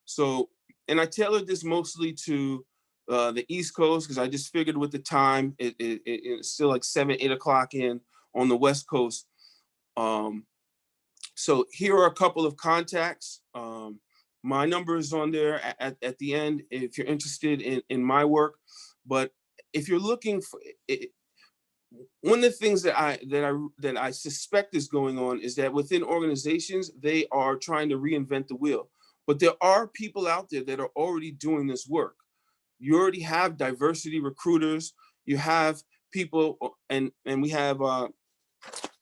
[SPEAKER 6] So, and I tailored this mostly to the East Coast, because I just figured with the time, it's still like 7, 8 o'clock on the West Coast. So here are a couple of contacts. My number is on there at the end if you're interested in my work. But if you're looking for it, one of the things that I suspect is going on is that within organizations, they are trying to reinvent the wheel. But there are people out there that are already doing this work. You already have diversity recruiters. You have people, and we have on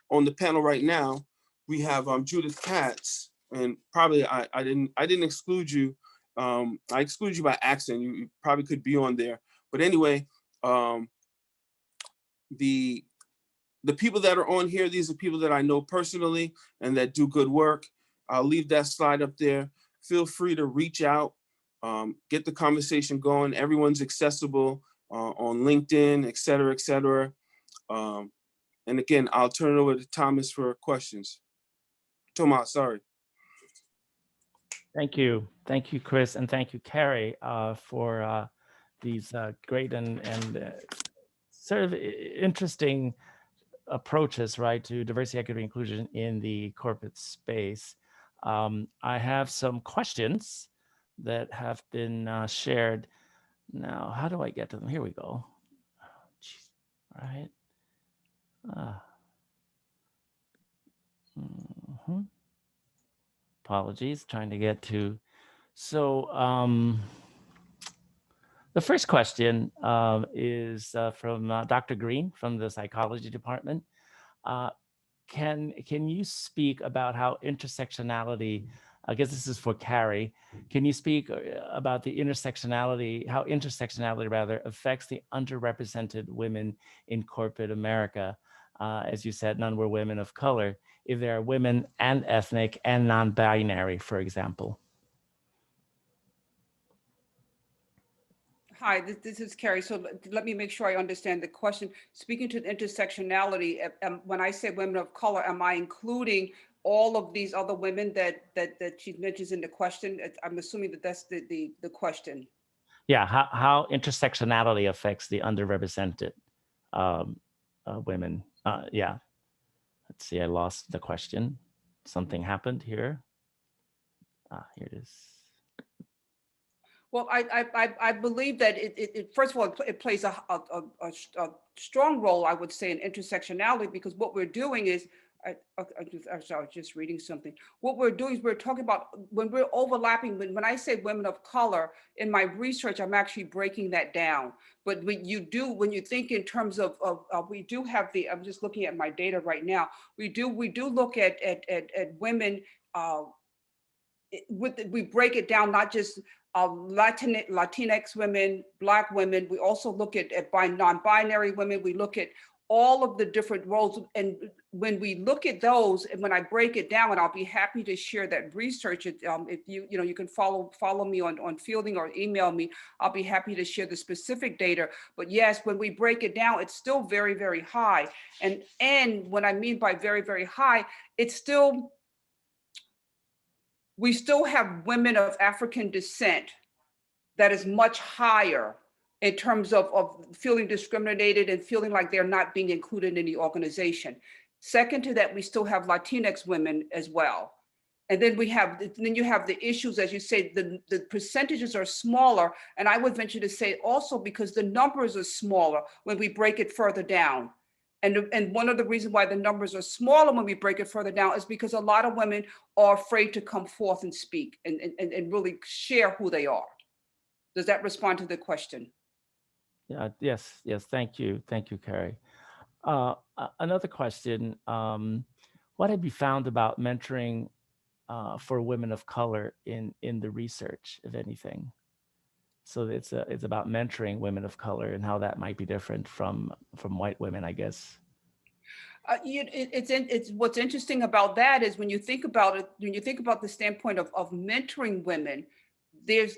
[SPEAKER 6] the panel right now, we have Judith Katz, and probably I didn't exclude you. I excluded you by accident. You probably could be on there. But anyway, the people that are on here, these are people that I know personally and that do good work. I'll leave that slide up there. Feel free to reach out, get the conversation going. Everyone's accessible on LinkedIn, et cetera, et cetera. And again, I'll turn it over to Tomás for questions. Tomás, sorry.
[SPEAKER 3] Thank you, Chris, and thank you, Carrie, for these great and sort of interesting approaches, right, to diversity, equity, inclusion in the corporate space. I have some questions that have been shared. Now, how do I get to them? Here we go. Jeez. All right. Apologies, trying to get to. So the first question is from Dr. Green from the psychology department. Can you speak about how intersectionality, I guess this is for Carrie, can you speak about the intersectionality, how intersectionality rather affects the underrepresented women in corporate America? As you said, none were women of color. If there are women and ethnic and non-binary, for example.
[SPEAKER 5] Hi, this is Carrie. So let me make sure I understand the question. Speaking to the intersectionality, when I say women of color, am I including all of these other women that she mentions in the question? I'm assuming that that's the question.
[SPEAKER 3] Yeah, how intersectionality affects the underrepresented women. Yeah, let's see, I lost the question. something happened here. Here it is.
[SPEAKER 5] Well, I believe that it first of all, it plays a strong role, I would say, in intersectionality, because what we're doing is, I was just reading something. What we're doing is we're talking about when we're overlapping, when I say women of color, in my research, I'm actually breaking that down. But when you think in terms of we do have I'm just looking at my data right now, we do look at women, we break it down, not just Latinx women, Black women. We also look at non-binary women. We look at all of the different roles. And when we look at those, and when I break it down, and I'll be happy to share that research, if you can follow me on Fielding or email me, I'll be happy to share the specific data. But yes, when we break it down, it's still very, very high. And what I mean by very, very high, we still have women of African descent that is much higher in terms of feeling discriminated and feeling like they're not being included in the organization. Second to that, we still have Latinx women as well. And then you have the issues, as you say, the percentages are smaller. And I would venture to say also because the numbers are smaller when we break it further down. And one of the reasons why the numbers are smaller when we break it further down is because a lot of women are afraid to come forth and speak and really share who they are. Does that respond to the question?
[SPEAKER 3] Yeah. Yes. Thank you, Carrie. Another question: what have you found about mentoring for women of color in the research, if anything? So it's about mentoring women of color and how that might be different from white women, I guess.
[SPEAKER 5] It's what's interesting about that is when you think about it, when you think about the standpoint of mentoring women, there's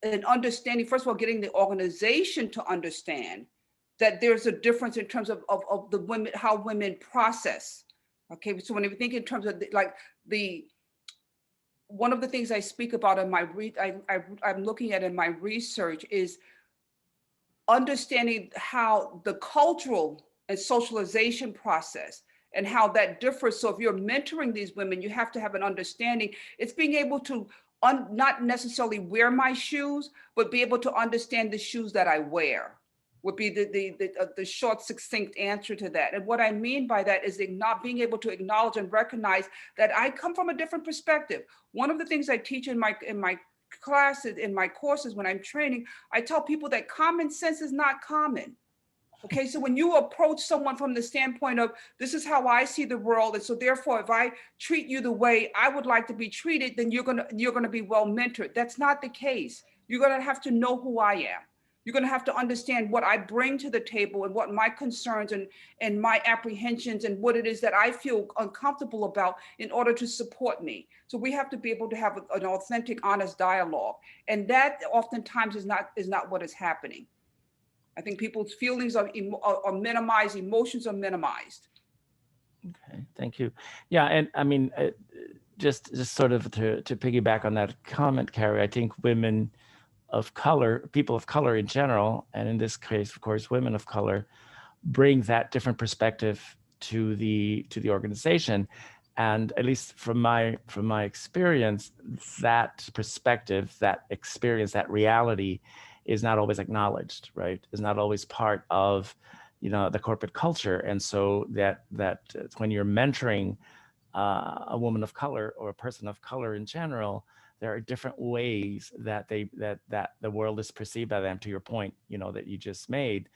[SPEAKER 5] an understanding, first of all, getting the organization to understand that there's a difference in terms of the women, how women process. Okay, so when you think in terms of one of the things I speak about in I'm looking at in my research is understanding how the cultural and socialization process and how that differs. So if you're mentoring these women, you have to have an understanding. It's being able to not necessarily wear my shoes, but be able to understand the shoes that I wear would be the short, succinct answer to that. And what I mean by that is not being able to acknowledge and recognize that I come from a different perspective. One of the things I teach in my classes, in my courses, when I'm training, I tell people that common sense is not common. Okay, so when you approach someone from the standpoint of this is how I see the world, and so therefore, if I treat you the way I would like to be treated, then you're gonna be well mentored. That's not the case. You're gonna have to know who I am. You're gonna have to understand what I bring to the table and what my concerns and my apprehensions and what it is that I feel uncomfortable about in order to support me. So we have to be able to have an authentic, honest dialogue, and that oftentimes is not what is happening. I think people's feelings are minimized, emotions are minimized.
[SPEAKER 3] Okay, thank you. Yeah, and I mean, just sort of to piggyback on that comment, Carrie, I think women of color, people of color in general, and in this case, of course, women of color, bring that different perspective to the organization. And at least from my experience, that perspective, that experience, that reality is not always acknowledged, right? Is not always part of, the corporate culture. And so that when you're mentoring a woman of color or a person of color in general, there are different ways that that the world is perceived by them, to your point, that you just made.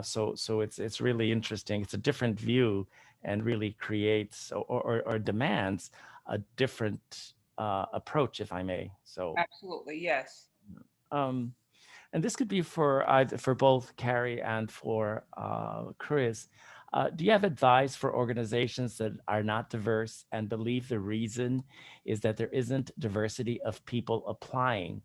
[SPEAKER 3] So it's really interesting. It's a different view and really creates or demands a different approach, if I may. So
[SPEAKER 5] absolutely, yes.
[SPEAKER 3] And this could be for both Carrie and for Chris. Do you have advice for organizations that are not diverse and believe the reason is that there isn't diversity of people applying?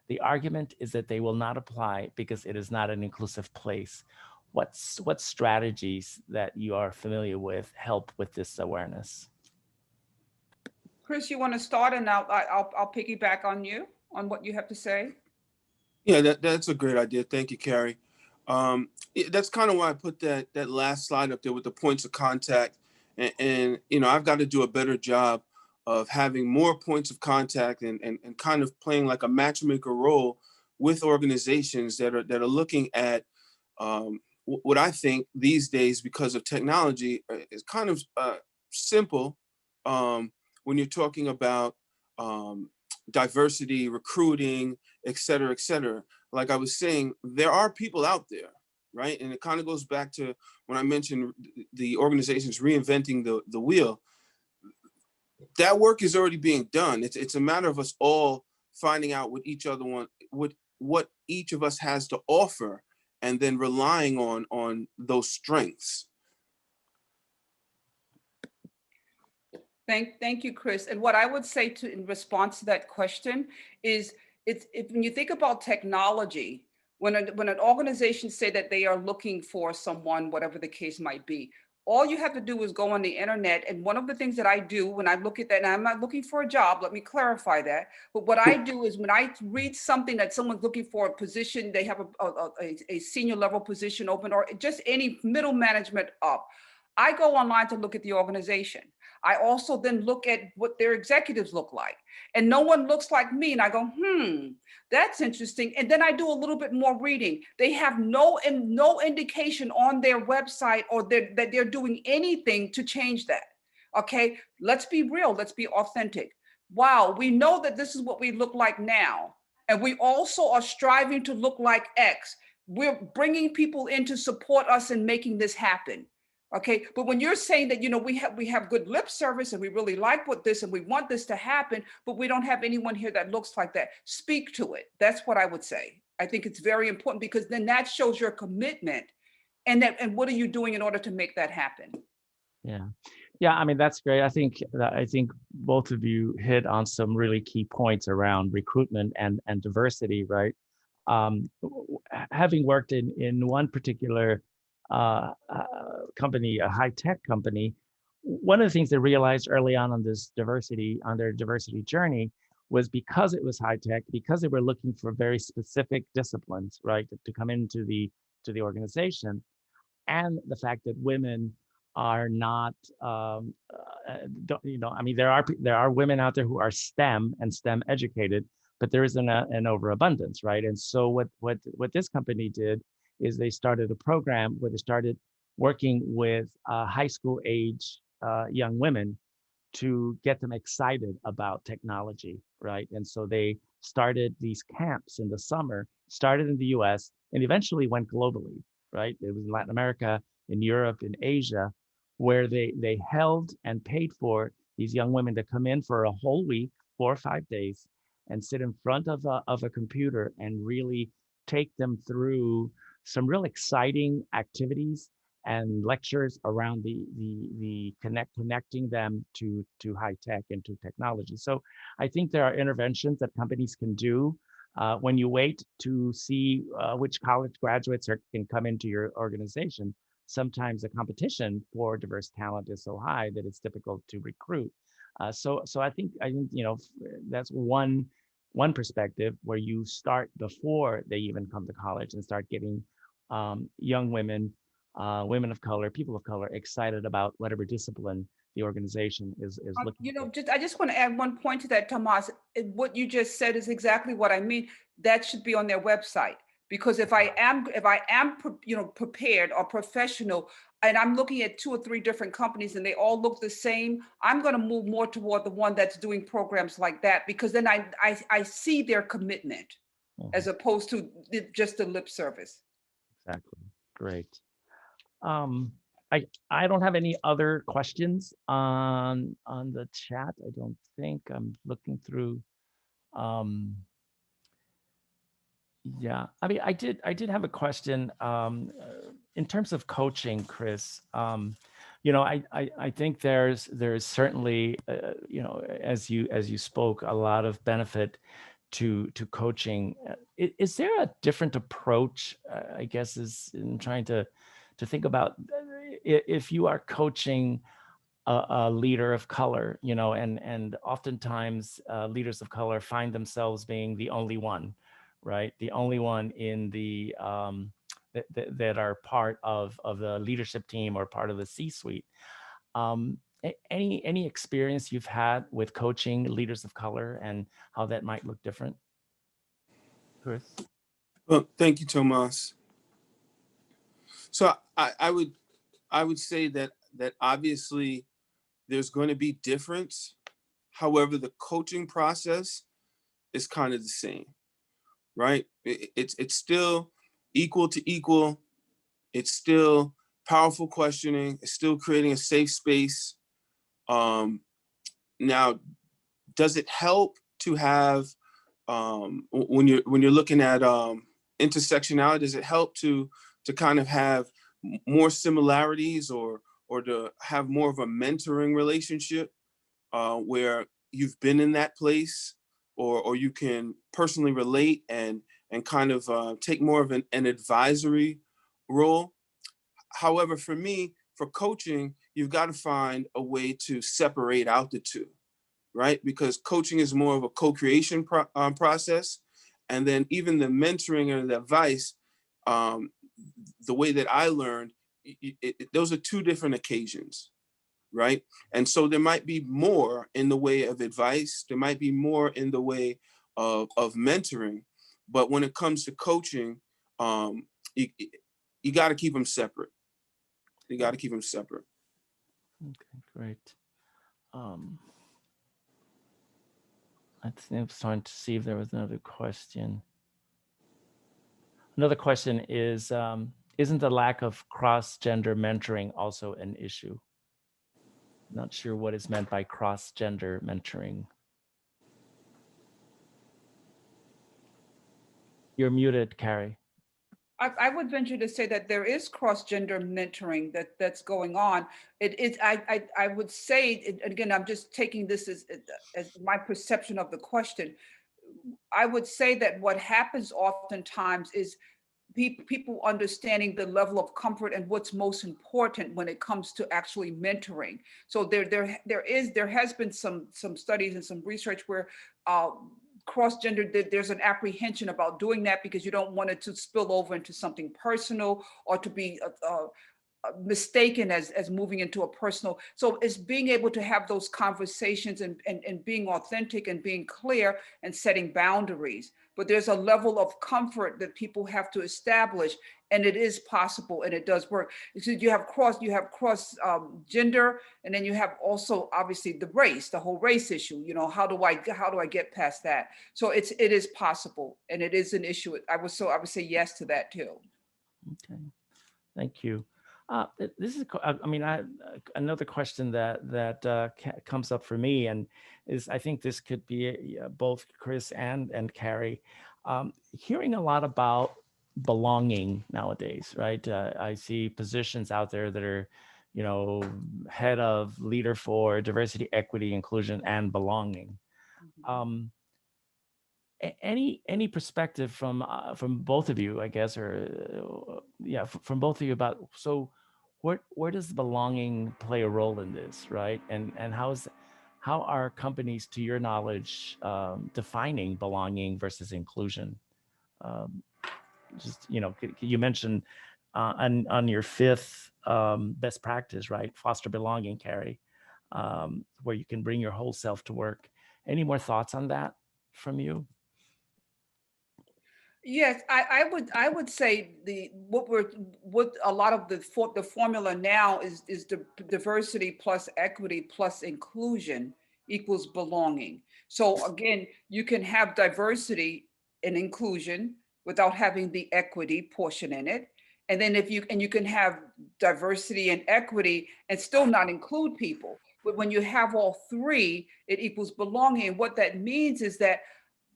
[SPEAKER 3] The argument is that they will not apply because it is not an inclusive place. What strategies that you are familiar with help with this awareness?
[SPEAKER 5] Chris, you want to start, and I'll piggyback on you on what you have to say.
[SPEAKER 6] Yeah, that's a great idea. Thank you, Carrie. That's kind of why I put that last slide up there with the points of contact And you know, I've got to do a better job of having more points of contact and kind of playing like a matchmaker role with organizations that are looking at what I think these days, because of technology, is kind of simple when you're talking about diversity, recruiting, et cetera, et cetera. Like I was saying, there are people out there, right? And it kind of goes back to when I mentioned the organizations reinventing the wheel. That work is already being done. It's a matter of us all finding out what each other what each of us has to offer, and then relying on those strengths.
[SPEAKER 5] Thank you, Chris. And what I would say in response to that question is, when you think about technology, when an organization say that they are looking for someone, whatever the case might be, all you have to do is go on the internet. And one of the things that I do when I look at that, and I'm not looking for a job, let me clarify that. But what I do is when I read something that someone's looking for a position, they have a senior level position open, or just any middle management up, I go online to look at the organization. I also then look at what their executives look like. And no one looks like me. And I go, that's interesting. And then I do a little bit more reading. They have no indication on their website or that they're doing anything to change that. Okay, let's be real. Let's be authentic. Wow, we know that this is what we look like now. And we also are striving to look like X. We're bringing people in to support us in making this happen. Okay, but when you're saying that, you know, we have good lip service and we really like what this and we want this to happen, but we don't have anyone here that looks like that, speak to it. That's what I would say. I think it's very important, because then that shows your commitment, and what are you doing in order to make that happen?
[SPEAKER 3] Yeah, I mean, that's great. I think both of you hit on some really key points around recruitment and diversity, right? Having worked in one particular company, a high-tech company, one of the things they realized early on their diversity journey, was because it was high-tech, because they were looking for very specific disciplines, right, to come into the organization, and the fact that women are not, I mean, there are women out there who are STEM and STEM educated, but there isn't an overabundance, right? And so what this company did is they started a program where they started working with high school age young women to get them excited about technology, right? And so they started these camps in the summer, started in the US, and eventually went globally, right? It was in Latin America, in Europe, in Asia, where they held and paid for these young women to come in for a whole week, 4 or 5 days, and sit in front of a computer and really take them through some real exciting activities and lectures around the connecting them to high tech and to technology. So I think there are interventions that companies can do. When you wait to see which college graduates can come into your organization, sometimes the competition for diverse talent is so high that it's difficult to recruit. So I think that's one perspective, where you start before they even come to college and start getting young women, women of color, people of color excited about whatever discipline the organization is looking for.
[SPEAKER 5] I just want to add one point to that, Tomás. What you just said is exactly what I mean. That should be on their website, because if I am prepared or professional, and I'm looking at 2 or 3 different companies and they all look the same, I'm going to move more toward the one that's doing programs like that, because then I see their commitment as opposed to just the lip service.
[SPEAKER 3] Exactly. Great. I don't have any other questions on the chat. I don't think. I'm looking through. Yeah, I mean, I did have a question in terms of coaching, Chris. I think there's certainly as you spoke, a lot of benefit to coaching. Is there a different approach? I guess is in trying to think about if you are coaching a leader of color, and oftentimes leaders of color find themselves being the only one, right? The only one in the that are part of the leadership team or part of the C-suite. Any experience you've had with coaching leaders of color and how that might look different? Chris?
[SPEAKER 6] Well, thank you, Tomás. So I would say that obviously there's going to be difference. However, the coaching process is kind of the same, right? It's still equal to equal. It's still powerful questioning. It's still creating a safe space. Now, does it help to have when you're looking at intersectionality? Does it help to kind of have more similarities or to have more of a mentoring relationship where you've been in that place, or you can personally relate and kind of take more of an advisory role? However, for me, for coaching, you've got to find a way to separate out the two, right? Because coaching is more of a co-creation process. And then even the mentoring and the advice, the way that I learned, those are two different occasions, right? And so there might be more in the way of advice. There might be more in the way of mentoring. But when it comes to coaching, you got to keep them separate. You got to keep them separate.
[SPEAKER 3] Okay, great. I was trying to see if there was another question. Another question is, isn't the lack of cross-gender mentoring also an issue? Not sure what is meant by cross-gender mentoring. You're muted, Carrie.
[SPEAKER 5] I would venture to say that there is cross-gender mentoring that's going on. I would say, again, I'm just taking this as my perception of the question. I would say that what happens oftentimes is people understanding the level of comfort and what's most important when it comes to actually mentoring. So there has been some studies and some research where cross-gender, there's an apprehension about doing that because you don't want it to spill over into something personal or to be mistaken as moving into a personal. So it's being able to have those conversations and being authentic and being clear and setting boundaries. But there's a level of comfort that people have to establish, and it is possible and it does work. So you have cross gender, and then you have also obviously the whole race issue. You know, how do I get past that? So it is possible, and it is an issue. I would say yes to that too.
[SPEAKER 3] Okay, thank you. This is, I mean, another question that comes up for me, and is, I think this could be both Chris and Carrie, hearing a lot about belonging nowadays, right? I see positions out there that are, you know, head of leader for diversity, equity, inclusion, and belonging. Any perspective from both of you, I guess, or yeah, from both of you about, so where does belonging play a role in this, right? And how are companies, to your knowledge, defining belonging versus inclusion? Just, you know, you mentioned on your fifth best practice, right? Foster belonging, Carrie, where you can bring your whole self to work. Any more thoughts on that from you?
[SPEAKER 5] Yes, I would say what a lot of the formula now is the diversity plus equity plus inclusion equals belonging. So again, you can have diversity and inclusion without having the equity portion in it. And then you can have diversity and equity and still not include people. But when you have all three, it equals belonging. And what that means is that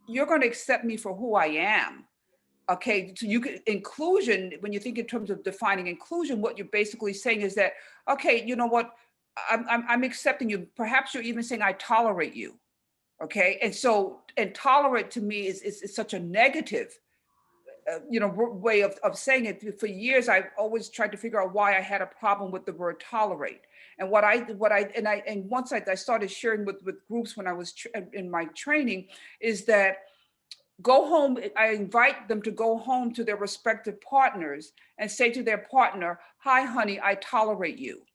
[SPEAKER 5] you're going to accept me for who I am. Okay, so you could inclusion, when you think in terms of defining inclusion, what you're basically saying is that, okay, you know what, I'm accepting you. Perhaps you're even saying I tolerate you. Okay, and so, and tolerate to me is such a negative way of saying it. For years, I've always tried to figure out why I had a problem with the word tolerate. And once I started sharing with groups when I was in my training, is that go home. I invite them to go home to their respective partners and say to their partner, "Hi, honey, I tolerate you."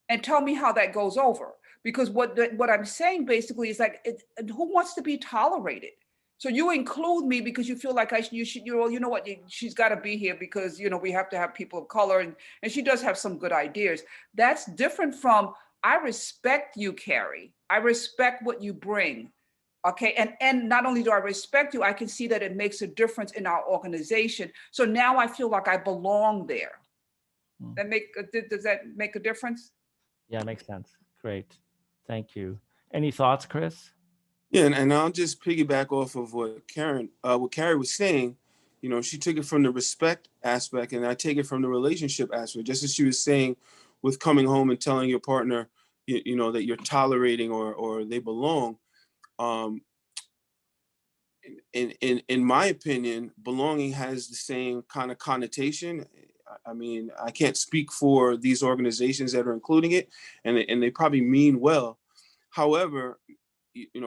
[SPEAKER 5] and tell me how that goes over. Because what I'm saying basically is like, who wants to be tolerated? So you include me because you feel like you should, you know what, she's got to be here because, we have to have people of color, and she does have some good ideas. That's different from, I respect you, Carrie. I respect what you bring. Okay, and not only do I respect you, I can see that it makes a difference in our organization. So now I feel like I belong there. Does that make a difference?
[SPEAKER 3] Yeah, it makes sense. Great. Thank you. Any thoughts, Chris?
[SPEAKER 6] Yeah, and I'll just piggyback off of what Carrie was saying. She took it from the respect aspect, and I take it from the relationship aspect. Just as she was saying, with coming home and telling your partner, that you're tolerating or they belong. In my opinion, belonging has the same kind of connotation. I mean, I can't speak for these organizations that are including it, and they probably mean well. However,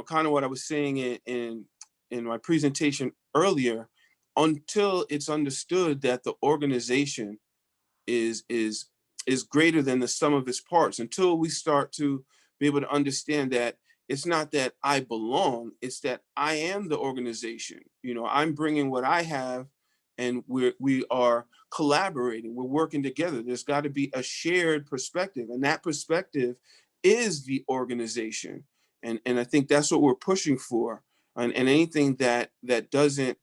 [SPEAKER 6] kind of what I was saying in my presentation earlier, until it's understood that the organization is greater than the sum of its parts, until we start to be able to understand that it's not that I belong, it's that I am the organization. I'm bringing what I have, and we are collaborating, we're working together. There's got to be a shared perspective, and that perspective is the organization. And I think that's what we're pushing for. And anything that doesn't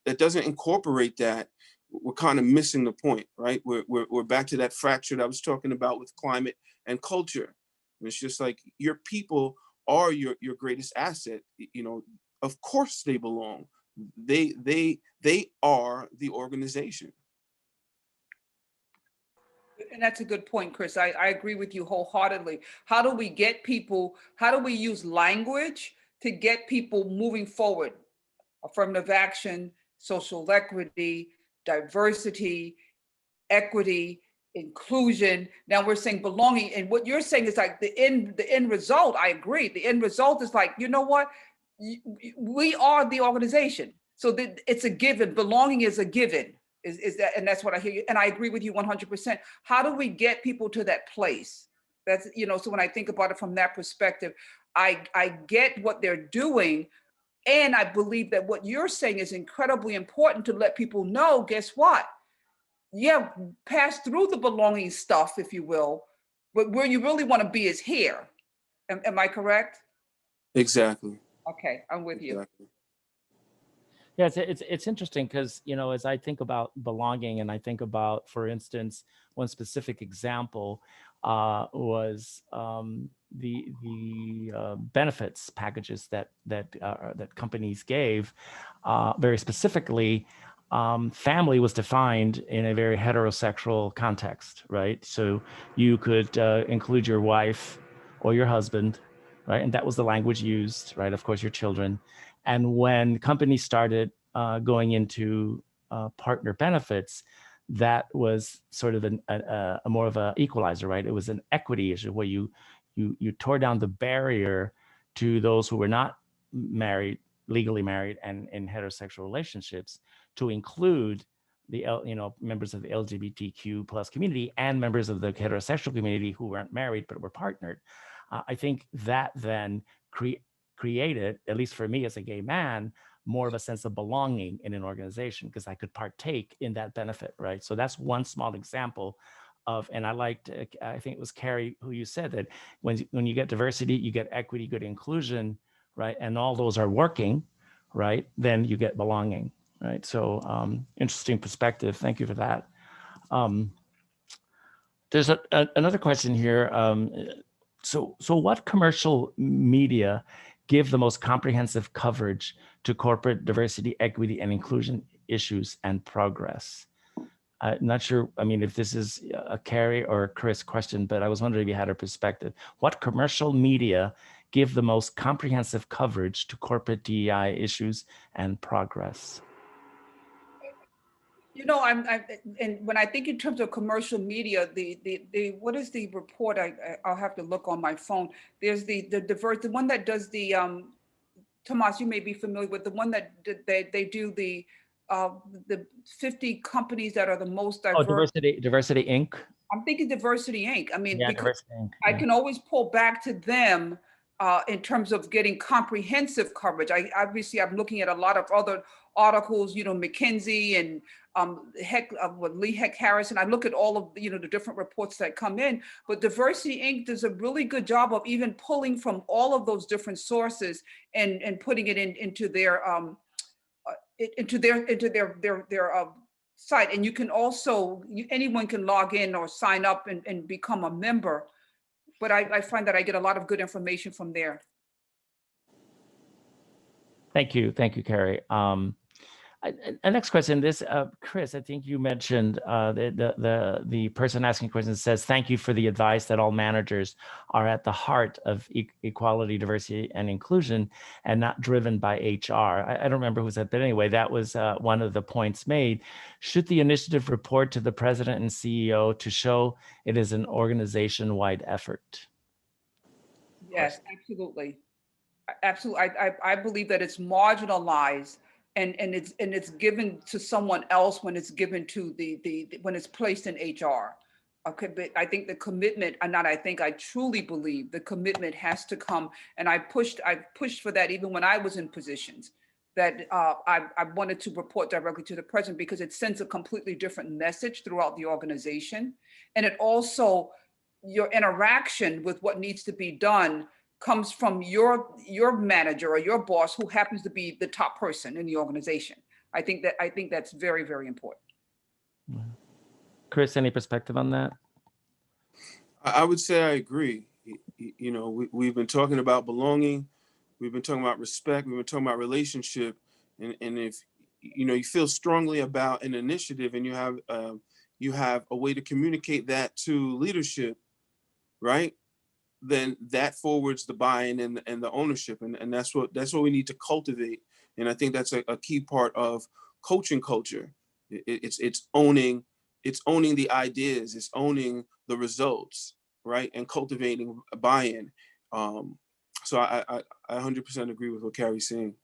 [SPEAKER 6] incorporate that, we're kind of missing the point, right? We're back to that fracture that I was talking about with climate and culture. And it's just like, your people are your greatest asset. Of course they belong. They are the organization.
[SPEAKER 5] And that's a good point, Chris. I agree with you wholeheartedly. How do we use language to get people moving forward? Affirmative action, social equity, diversity, equity, inclusion. Now we're saying belonging. And what you're saying is like the end result, I agree. The end result is like, you know what? We are the organization. So it's a given. Belonging is a given. Is that, and that's what I hear you. And I agree with you 100%. How do we get people to that place? That's, so when I think about it from that perspective, I get what they're doing. And I believe that what you're saying is incredibly important to let people know, guess what? Yeah, pass through the belonging stuff, if you will, but where you really want to be is here. Am I correct?
[SPEAKER 6] Exactly.
[SPEAKER 5] Okay, I'm with you.
[SPEAKER 6] Exactly.
[SPEAKER 3] Yeah, it's interesting because, as I think about belonging, and I think about, for instance, one specific example was the benefits packages that companies gave. Very specifically, family was defined in a very heterosexual context, right? So you could include your wife or your husband, right? And that was the language used, right? Of course, your children. And when companies started going into partner benefits, that was sort of a more of an equalizer, right? It was an equity issue where you tore down the barrier to those who were not married, legally married, and in heterosexual relationships, to include the members of the LGBTQ plus community and members of the heterosexual community who weren't married but were partnered. I think that then created, at least for me as a gay man, more of a sense of belonging in an organization because I could partake in that benefit, right? So that's one small example of, and I think it was Carrie who you said that when you get diversity, you get equity, good inclusion, right? And all those are working, right? Then you get belonging, right? So interesting perspective. Thank you for that. There's another question here. So what commercial media give the most comprehensive coverage to corporate diversity, equity, and inclusion issues and progress? I'm not sure, if this is a Carrie or a Chris question, but I was wondering if you had a perspective. What commercial media give the most comprehensive coverage to corporate DEI issues and progress?
[SPEAKER 5] And when I think in terms of commercial media, the what is the report? I'll have to look on my phone. There's the one that does the Tomás, you may be familiar with the one that they do the 50 companies that are the most diverse.
[SPEAKER 3] Oh, Diversity Inc.
[SPEAKER 5] I'm thinking Diversity Inc. I mean,
[SPEAKER 3] Yeah,
[SPEAKER 5] because
[SPEAKER 3] Diversity Inc.
[SPEAKER 5] I
[SPEAKER 3] Yeah.
[SPEAKER 5] can always pull back to them in terms of getting comprehensive coverage. I'm looking at a lot of other articles, McKinsey and Lee Heck Harrison. I look at all of the different reports that come in, but Diversity Inc. does a really good job of even pulling from all of those different sources and putting it into their site. And you can also, anyone can log in or sign up and become a member. But I find that I get a lot of good information from there.
[SPEAKER 3] Thank you, Carrie. Next question. This, Chris, I think you mentioned the person asking questions says, "Thank you for the advice that all managers are at the heart of equality, diversity, and inclusion, and not driven by HR." I don't remember who said, but anyway, that was one of the points made. Should the initiative report to the president and CEO to show it is an organization-wide effort?
[SPEAKER 5] Yes, absolutely. Absolutely. I believe that it's marginalized and it's given to someone else when it's given to when it's placed in HR. Okay, but I think the commitment, I truly believe the commitment has to come. And I pushed for that even when I was in positions that I wanted to report directly to the president, because it sends a completely different message throughout the organization. And it also, your interaction with what needs to be done comes from your manager or your boss, who happens to be the top person in the organization. I think that's very, very important.
[SPEAKER 3] Chris, any perspective on that?
[SPEAKER 6] I would say I agree. We've been talking about belonging, we've been talking about respect, we've been talking about relationship, and if you feel strongly about an initiative and you have a way to communicate that to leadership, right? Then that forwards the buy-in and the ownership, and that's what we need to cultivate. And I think that's a key part of coaching culture. It's owning the ideas, it's owning the results, right, and cultivating a buy-in. So I 100% agree with what Carrie's saying.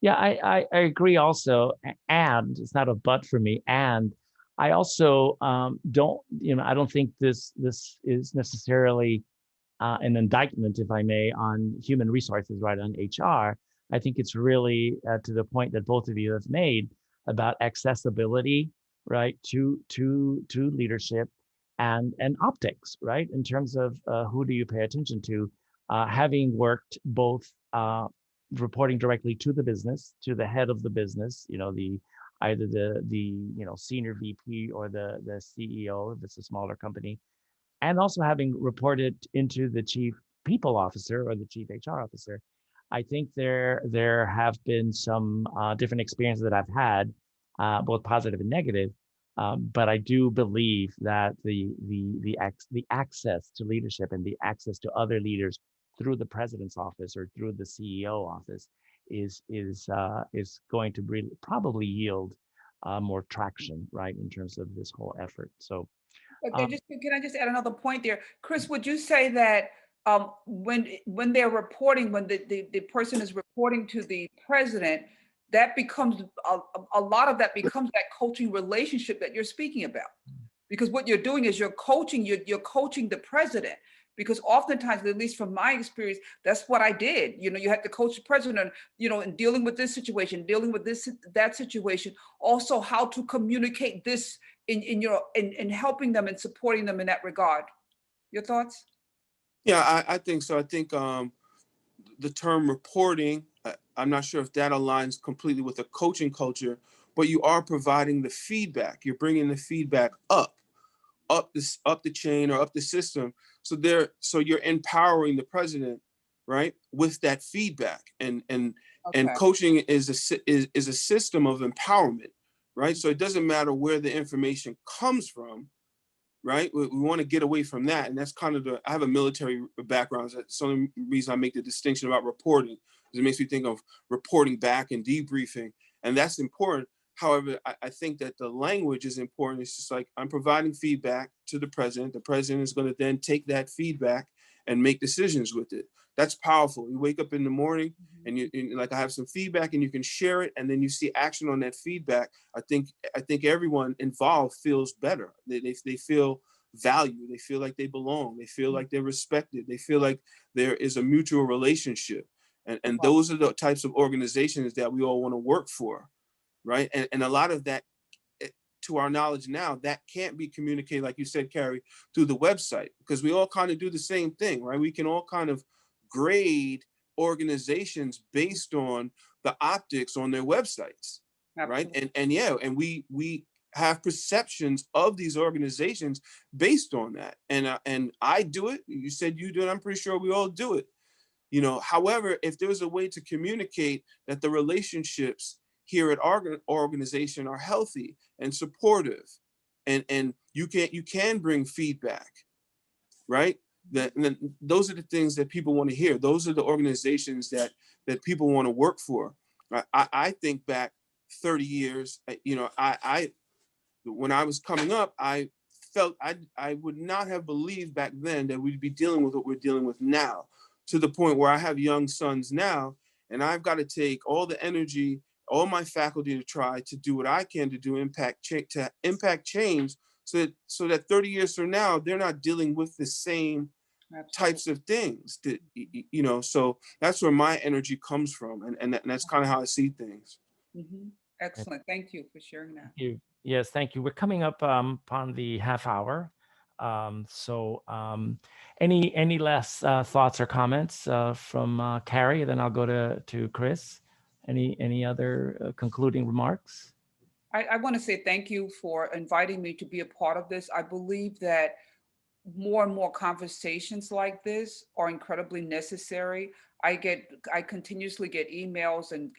[SPEAKER 3] Yeah, I agree also, and it's not a but for me. And I also I don't think this is necessarily an indictment, if I may, on human resources, right, on HR. I think it's really to the point that both of you have made about accessibility, right, to leadership and optics, right, in terms of who do you pay attention to. Having worked both reporting directly to the business, to the head of the business, either the senior VP or the CEO if it's a smaller company, and also having reported into the chief people officer or the chief HR officer, I think there have been some different experiences that I've had, both positive and negative. But I do believe that the access to leadership and the access to other leaders through the president's office or through the CEO office is going to really probably yield more traction, right, in terms of this whole effort. So.
[SPEAKER 5] Okay, can I just add another point there? Chris, would you say that when they're reporting, when the person is reporting to the president, that becomes a lot of that becomes that coaching relationship that you're speaking about? Because what you're doing is you're coaching the president. Because oftentimes, at least from my experience, that's what I did. You had to coach the president, in dealing with this situation, dealing with that situation, also how to communicate this in helping them and supporting them in that regard. Your thoughts?
[SPEAKER 6] Yeah, I think so. I think the term reporting, I'm not sure if that aligns completely with the coaching culture, but you are providing the feedback. You're bringing the feedback up the chain or up the system. So you're empowering the president, right, with that feedback. And coaching is a system of empowerment, right? So it doesn't matter where the information comes from, right? We want to get away from that. And that's kind of I have a military background. So that's the only reason I make the distinction about reporting, because it makes me think of reporting back and debriefing. And that's important. However, I think that the language is important. It's just like, I'm providing feedback to the president. The president is going to then take that feedback and make decisions with it. That's powerful. You wake up in the morning and like, I have some feedback and you can share it, and then you see action on that feedback. I think everyone involved feels better. They feel valued. They feel like they belong. They feel like they're respected. They feel like there is a mutual relationship. And those are the types of organizations that we all want to work for, right? And a lot of that, to our knowledge now, that can't be communicated, like you said, Carrie, through the website, because we all kind of do the same thing, right? We can all kind of grade organizations based on the optics on their websites. Absolutely. Right? And we have perceptions of these organizations based on that. And I do it. You said you do it. I'm pretty sure we all do it. However, if there's a way to communicate that the relationships here at our organization are healthy and supportive, and you can bring feedback, right? Those are the things that people want to hear. Those are the organizations that people want to work for. I think back 30 years, when I was coming up, I felt I would not have believed back then that we'd be dealing with what we're dealing with now, to the point where I have young sons now, and I've got to take all the energy, all my faculty, to try to do what I can to impact change, so that 30 years from now, they're not dealing with the same types of things. So that's where my energy comes from, and that's kind of how I see things.
[SPEAKER 5] Mm-hmm. Excellent. Thank you for sharing that.
[SPEAKER 3] Thank you. Yes, thank you. We're coming up upon the half hour. Any last thoughts or comments from Carrie? Then I'll go to Chris. Any other concluding remarks?
[SPEAKER 5] I want to say thank you for inviting me to be a part of this. I believe that more and more conversations like this are incredibly necessary. I continuously get emails and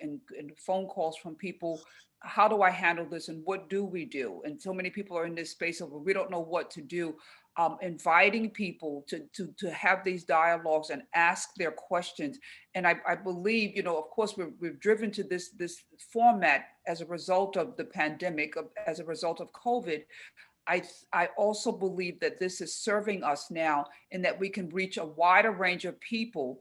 [SPEAKER 5] phone calls from people. How do I handle this, and what do we do? And so many people are in this space of, we don't know what to do. Inviting people to have these dialogues and ask their questions. And I believe, of course, we're driven to this format as a result of the pandemic, as a result of COVID. I also believe that this is serving us now, in that we can reach a wider range of people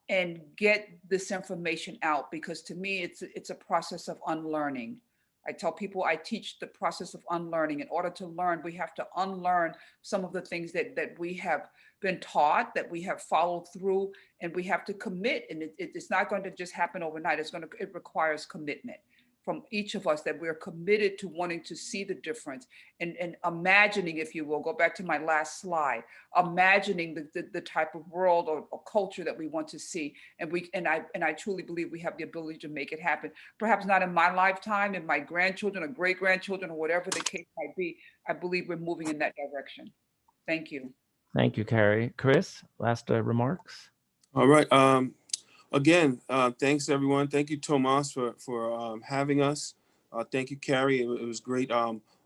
[SPEAKER 5] and get this information out, because to me, it's a process of unlearning. I tell people I teach the process of unlearning. In order to learn, we have to unlearn some of the things that we have been taught, that we have followed through, and we have to commit. And it's not going to just happen overnight. It requires commitment from each of us, that we're committed to wanting to see the difference and imagining, if you will, go back to my last slide, imagining the type of world or culture that we want to see. And I truly believe we have the ability to make it happen. Perhaps not in my lifetime, in my grandchildren or great-grandchildren, or whatever the case might be. I believe we're moving in that direction. Thank you.
[SPEAKER 3] Thank you, Carrie. Chris, last remarks?
[SPEAKER 6] All right. Again, thanks everyone. Thank you, Tomás, for having us. Thank you, Carrie. It was great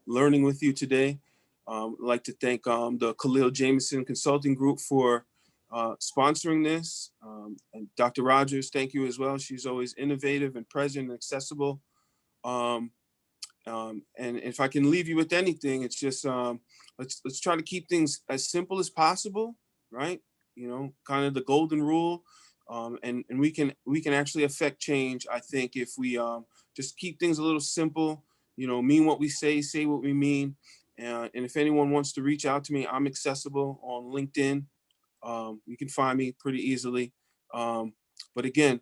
[SPEAKER 6] learning with you today. I'd like to thank the Leal Jameson Consulting Group for sponsoring this. And Dr. Rogers, thank you as well. She's always innovative and present and accessible. And if I can leave you with anything, it's just let's try to keep things as simple as possible, right? Kind of the golden rule. And we can actually affect change, I think, if we just keep things a little simple, mean what we say what we mean. And if anyone wants to reach out to me, I'm accessible on LinkedIn. You can find me pretty easily. But again,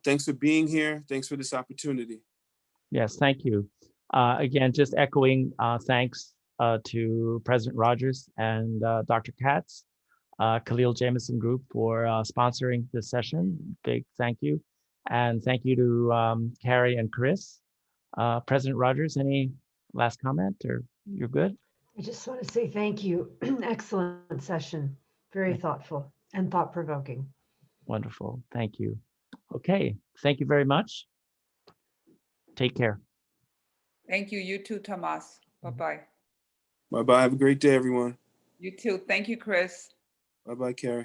[SPEAKER 6] thanks for being here. Thanks for this opportunity.
[SPEAKER 3] Yes, thank you. Again, just echoing thanks to President Rogers and Dr. Katz. Leal Jameson Group for sponsoring this session. Big thank you. And thank you to Carrie and Chris. President Rogers, any last comment, or you're good?
[SPEAKER 2] I just want to say thank you. Excellent session. Very thoughtful and thought-provoking.
[SPEAKER 3] Wonderful. Thank you. Okay. Thank you very much. Take care.
[SPEAKER 5] Thank you. You too, Tomás. Bye-bye.
[SPEAKER 6] Bye-bye. Have a great day, everyone.
[SPEAKER 5] You too. Thank you, Chris.
[SPEAKER 6] Bye-bye, Carrie.